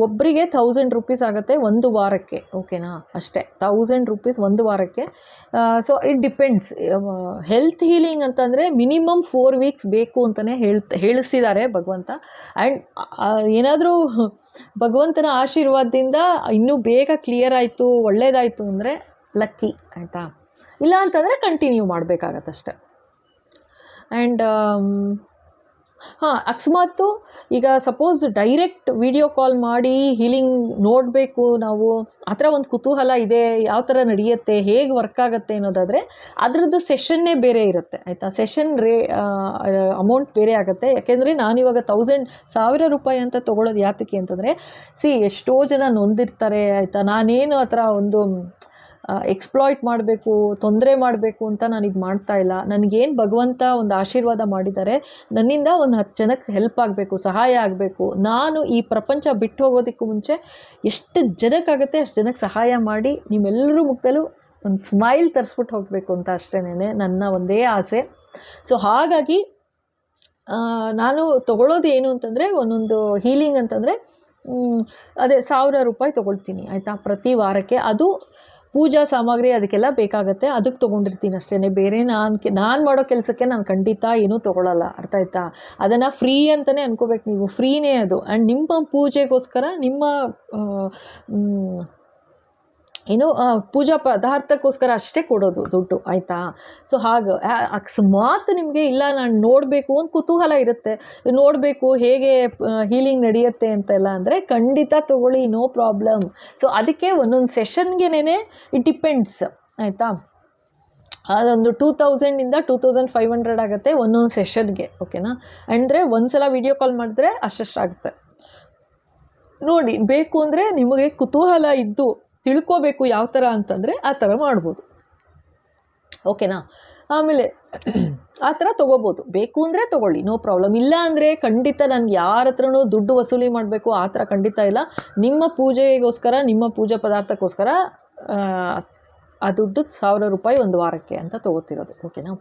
ಒಬ್ಬರಿಗೆ 1000 ರೂಪೀಸ್ ಆಗುತ್ತೆ ಒಂದು ವಾರಕ್ಕೆ, ಓಕೆನಾ. ಅಷ್ಟೇ, 1000 ರೂಪೀಸ್ ಒಂದು ವಾರಕ್ಕೆ. So it depends. Health healing ಅಂತಂದರೆ ಮಿನಿಮಮ್ 4 ವೀಕ್ಸ್ ಬೇಕು ಅಂತಲೇ ಹೇಳಿಸಿದ್ದಾರೆ ಭಗವಂತ. ಆ್ಯಂಡ್ ಏನಾದರೂ ಭಗವಂತನ ಆಶೀರ್ವಾದದಿಂದ ಇನ್ನೂ ಬೇಗ ಕ್ಲಿಯರ್ ಆಯಿತು, ಒಳ್ಳೆಯದಾಯಿತು ಅಂದರೆ ಲಕ್ಕಿ, ಆಯಿತಾ. ಇಲ್ಲ ಅಂತಂದರೆ ಕಂಟಿನ್ಯೂ ಮಾಡಬೇಕಾಗತ್ತಷ್ಟೆ. ಆ್ಯಂಡ್ ಅಕಸ್ಮಾತು ಈಗ ಸಪೋಸ್ ಡೈರೆಕ್ಟ್ ವಿಡಿಯೋ ಕಾಲ್ ಮಾಡಿ ಹೀಲಿಂಗ್ ನೋಡಬೇಕು ನಾವು, ಆ ಥರ ಒಂದು ಕುತೂಹಲ ಇದೆ, ಯಾವ ಥರ ನಡೆಯುತ್ತೆ, ಹೇಗೆ ವರ್ಕ್ ಆಗುತ್ತೆ ಅನ್ನೋದಾದರೆ ಅದರದ್ದು ಸೆಷನ್ನೇ ಬೇರೆ ಇರುತ್ತೆ ಆಯಿತಾ. ಸೆಷನ್ ಅಮೌಂಟ್ ಬೇರೆ ಆಗುತ್ತೆ. ಯಾಕೆಂದರೆ ನಾನಿವಾಗ 1,000 ರೂಪಾಯಿ ಅಂತ ತೊಗೊಳೋದು ಯಾತಕ್ಕೆ ಅಂತಂದರೆ, ಎಷ್ಟೋ ಜನ ನೊಂದಿರ್ತಾರೆ ಆಯಿತಾ. ನಾನೇನು ಆ ಥರ ಒಂದು ಎಕ್ಸ್ಪ್ಲಾಯ್ಟ್ ಮಾಡಬೇಕು, ತೊಂದರೆ ಮಾಡಬೇಕು ಅಂತ ನಾನು ಇದು ಮಾಡ್ತಾ ಇಲ್ಲ. ನನಗೇನು ಭಗವಂತ ಒಂದು ಆಶೀರ್ವಾದ ಮಾಡಿದ್ದಾರೆ, ನನ್ನಿಂದ ಒಂದು 10 ಜನಕ್ಕೆ ಹೆಲ್ಪ್ ಆಗಬೇಕು, ಸಹಾಯ ಆಗಬೇಕು. ನಾನು ಈ ಪ್ರಪಂಚ ಬಿಟ್ಟು ಹೋಗೋದಕ್ಕೂ ಮುಂಚೆ ಎಷ್ಟು ಜನಕ್ಕಾಗುತ್ತೆ ಅಷ್ಟು ಜನಕ್ಕೆ ಸಹಾಯ ಮಾಡಿ ನಿಮ್ಮೆಲ್ಲರೂ ಮುಖದಲ್ಲೂ ಒಂದು ಸ್ಮೈಲ್ ತರಿಸ್ಬಿಟ್ಟು ಹೋಗಬೇಕು ಅಂತ ಅಷ್ಟೇನೆ ನನ್ನ ಒಂದೇ ಆಸೆ. ಸೊ ಹಾಗಾಗಿ ನಾನು ತೊಗೊಳ್ಳೋದು ಏನು ಅಂತಂದರೆ, ಒಂದೊಂದು ಹೀಲಿಂಗ್ ಅಂತಂದರೆ ಅದೇ 1,000 ರೂಪಾಯಿ ತೊಗೊಳ್ತೀನಿ ಆಯಿತಾ ಪ್ರತಿ ವಾರಕ್ಕೆ. ಅದು ಪೂಜಾ ಸಾಮಗ್ರಿ ಅದಕ್ಕೆಲ್ಲ ಬೇಕಾಗುತ್ತೆ, ಅದಕ್ಕೆ ತೊಗೊಂಡಿರ್ತೀನಿ ಅಷ್ಟೇ. ಬೇರೆ ನಾನು ಮಾಡೋ ಕೆಲಸಕ್ಕೆ ನಾನು ಖಂಡಿತ ಏನೂ ತೊಗೊಳ್ಳಲ್ಲ, ಅರ್ಥ ಆಯ್ತಾ. ಅದನ್ನು ಫ್ರೀ ಅಂತಲೇ ಅನ್ಕೋಬೇಕು ನೀವು, ಫ್ರೀನೇ ಅದು. ಆ್ಯಂಡ್ ನಿಮ್ಮ ಪೂಜೆಗೋಸ್ಕರ ನಿಮ್ಮ ಪೂಜಾ ಪದಾರ್ಥಕ್ಕೋಸ್ಕರ ಅಷ್ಟೇ ಕೊಡೋದು ದುಡ್ಡು ಆಯಿತಾ. ಸೊ ಅಕಸ್ಮಾತ್ ನಿಮಗೆ ಇಲ್ಲ ನಾನು ನೋಡಬೇಕು ಅಂತ ಕುತೂಹಲ ಇರುತ್ತೆ, ನೋಡಬೇಕು ಹೇಗೆ ಹೀಲಿಂಗ್ ನಡೆಯುತ್ತೆ ಅಂತೆಲ್ಲ ಅಂದರೆ ಖಂಡಿತ ತೊಗೊಳ್ಳಿ, ನೋ ಪ್ರಾಬ್ಲಮ್. ಸೊ ಅದಕ್ಕೆ ಒಂದೊಂದು ಸೆಷನ್ಗೆನೇ ಇಟ್ ಡಿಪೆಂಡ್ಸ್ ಆಯಿತಾ. ಅದೊಂದು 2,000ಇಂದ 2,500 ಆಗುತ್ತೆ ಒಂದೊಂದು ಸೆಷನ್ಗೆ, ಓಕೆನಾ. ಅಂದರೆ ಒಂದು ಸಲ ವಿಡಿಯೋ ಕಾಲ್ ಮಾಡಿದ್ರೆ ಅಷ್ಟಷ್ಟಾಗುತ್ತೆ. ನೋಡಿ, ಬೇಕು ಅಂದರೆ ನಿಮಗೆ ಕುತೂಹಲ ಇದ್ದು ತಿಳ್ಕೋಬೇಕು ಯಾವ ಥರ ಅಂತಂದರೆ ಆ ಥರ ಮಾಡ್ಬೋದು, ಓಕೆನಾ. ಆಮೇಲೆ ಆ ಥರ ತೊಗೋಬೋದು, ಬೇಕು ಅಂದರೆ ತೊಗೊಳ್ಳಿ, ನೋ ಪ್ರಾಬ್ಲಮ್. ಇಲ್ಲ ಅಂದರೆ ಖಂಡಿತ ನನಗೆ ಯಾರ ಹತ್ರನೂ ದುಡ್ಡು ವಸೂಲಿ ಮಾಡಬೇಕು ಆ ಥರ ಖಂಡಿತ ಇಲ್ಲ. ನಿಮ್ಮ ಪೂಜೆಗೋಸ್ಕರ, ನಿಮ್ಮ ಪೂಜಾ ಪದಾರ್ಥಕ್ಕೋಸ್ಕರ ಆ ದುಡ್ಡು 1,000 ರೂಪಾಯಿ ಒಂದು ವಾರಕ್ಕೆ ಅಂತ ತೊಗೋತಿರೋದು, ಓಕೆನಾ.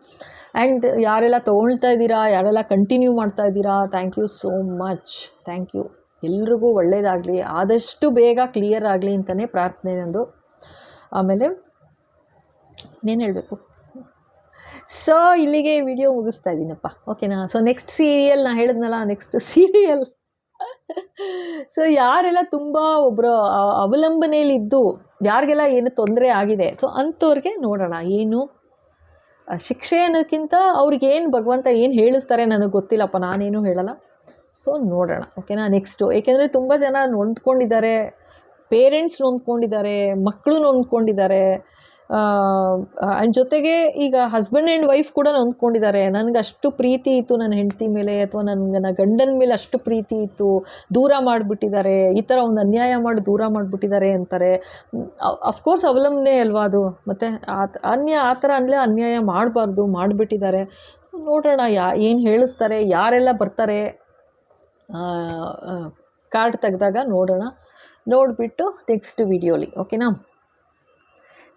ಆ್ಯಂಡ್ ಯಾರೆಲ್ಲ ತೊಗೊಳ್ತಾ ಇದ್ದೀರಾ, ಯಾರೆಲ್ಲ ಕಂಟಿನ್ಯೂ ಮಾಡ್ತಾ ಇದ್ದೀರಾ, thank you so much, thank you. ಎಲ್ರಿಗೂ ಒಳ್ಳೆಯದಾಗಲಿ, ಆದಷ್ಟು ಬೇಗ ಕ್ಲಿಯರ್ ಆಗಲಿ ಅಂತಲೇ ಪ್ರಾರ್ಥನೆ ನಂದು. ಆಮೇಲೆ ಇನ್ನೇನು ಹೇಳಬೇಕು. ಸೊ ಇಲ್ಲಿಗೆ ವಿಡಿಯೋ ಮುಗಿಸ್ತಾ ಇದ್ದೀನಪ್ಪ, ಓಕೆನಾ. ಸೊ ನೆಕ್ಸ್ಟ್ ಸೀರಿಯಲ್ ನಾನು ಹೇಳಿದ್ನಲ್ಲ, ನೆಕ್ಸ್ಟ್ ಸೀರಿಯಲ್. ಸೊ ಯಾರೆಲ್ಲ ತುಂಬ ಒಬ್ಬರು ಅವಲಂಬನೆಯಲ್ಲಿದ್ದು ಯಾರಿಗೆಲ್ಲ ಏನು ತೊಂದರೆ ಆಗಿದೆ, ಸೊ ಅಂಥವ್ರಿಗೆ ನೋಡೋಣ ಏನು ಶಿಕ್ಷೆ ಅನ್ನೋದಕ್ಕಿಂತ ಅವ್ರಿಗೇನು ಭಗವಂತ ಏನು ಹೇಳಿಸ್ತಾರೆ ನನಗೆ ಗೊತ್ತಿಲ್ಲಪ್ಪ, ನಾನೇನು ಹೇಳಲ್ಲ. ಸೊ ನೋಡೋಣ, ಓಕೆನಾ. ನೆಕ್ಸ್ಟು, ಏಕೆಂದರೆ ತುಂಬ ಜನ ನೊಂದ್ಕೊಂಡಿದ್ದಾರೆ, ಪೇರೆಂಟ್ಸ್ ನೊಂದ್ಕೊಂಡಿದ್ದಾರೆ, ಮಕ್ಕಳು ನೊಂದ್ಕೊಂಡಿದ್ದಾರೆ, ಆ್ಯಂಡ್ ಜೊತೆಗೆ ಈಗ ಹಸ್ಬೆಂಡ್ ಆ್ಯಂಡ್ ವೈಫ್ ಕೂಡ ನೊಂದ್ಕೊಂಡಿದ್ದಾರೆ. ನನಗೆ ಅಷ್ಟು ಪ್ರೀತಿ ಇತ್ತು ನನ್ನ ಹೆಂಡತಿ ಮೇಲೆ, ಅಥವಾ ನನ್ನ ಗಂಡನ ಮೇಲೆ ಅಷ್ಟು ಪ್ರೀತಿ ಇತ್ತು, ದೂರ ಮಾಡಿಬಿಟ್ಟಿದ್ದಾರೆ, ಈ ಥರ ಒಂದು ಅನ್ಯಾಯ ಮಾಡಿ ದೂರ ಮಾಡಿಬಿಟ್ಟಿದ್ದಾರೆ ಅಂತಾರೆ. ಅಫ್ಕೋರ್ಸ್ ಅವಲಂಬನೆ ಅಲ್ವಾ ಅದು, ಮತ್ತು ಆ ಥರ ಅಂದರೆ ಅನ್ಯಾಯ ಮಾಡಬಾರ್ದು, ಮಾಡಿಬಿಟ್ಟಿದ್ದಾರೆ. ನೋಡೋಣ ಏನು ಹೇಳಿಸ್ತಾರೆ, ಯಾರೆಲ್ಲ ಬರ್ತಾರೆ ಕಾರ್ಡ್ ತೆಗೆದಾಗ ನೋಡೋಣ, ನೋಡಿಬಿಟ್ಟು ನೆಕ್ಸ್ಟ್ ವಿಡಿಯೋಲಿ, ಓಕೆನಾ.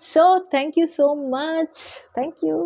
So thank you so much, thank you.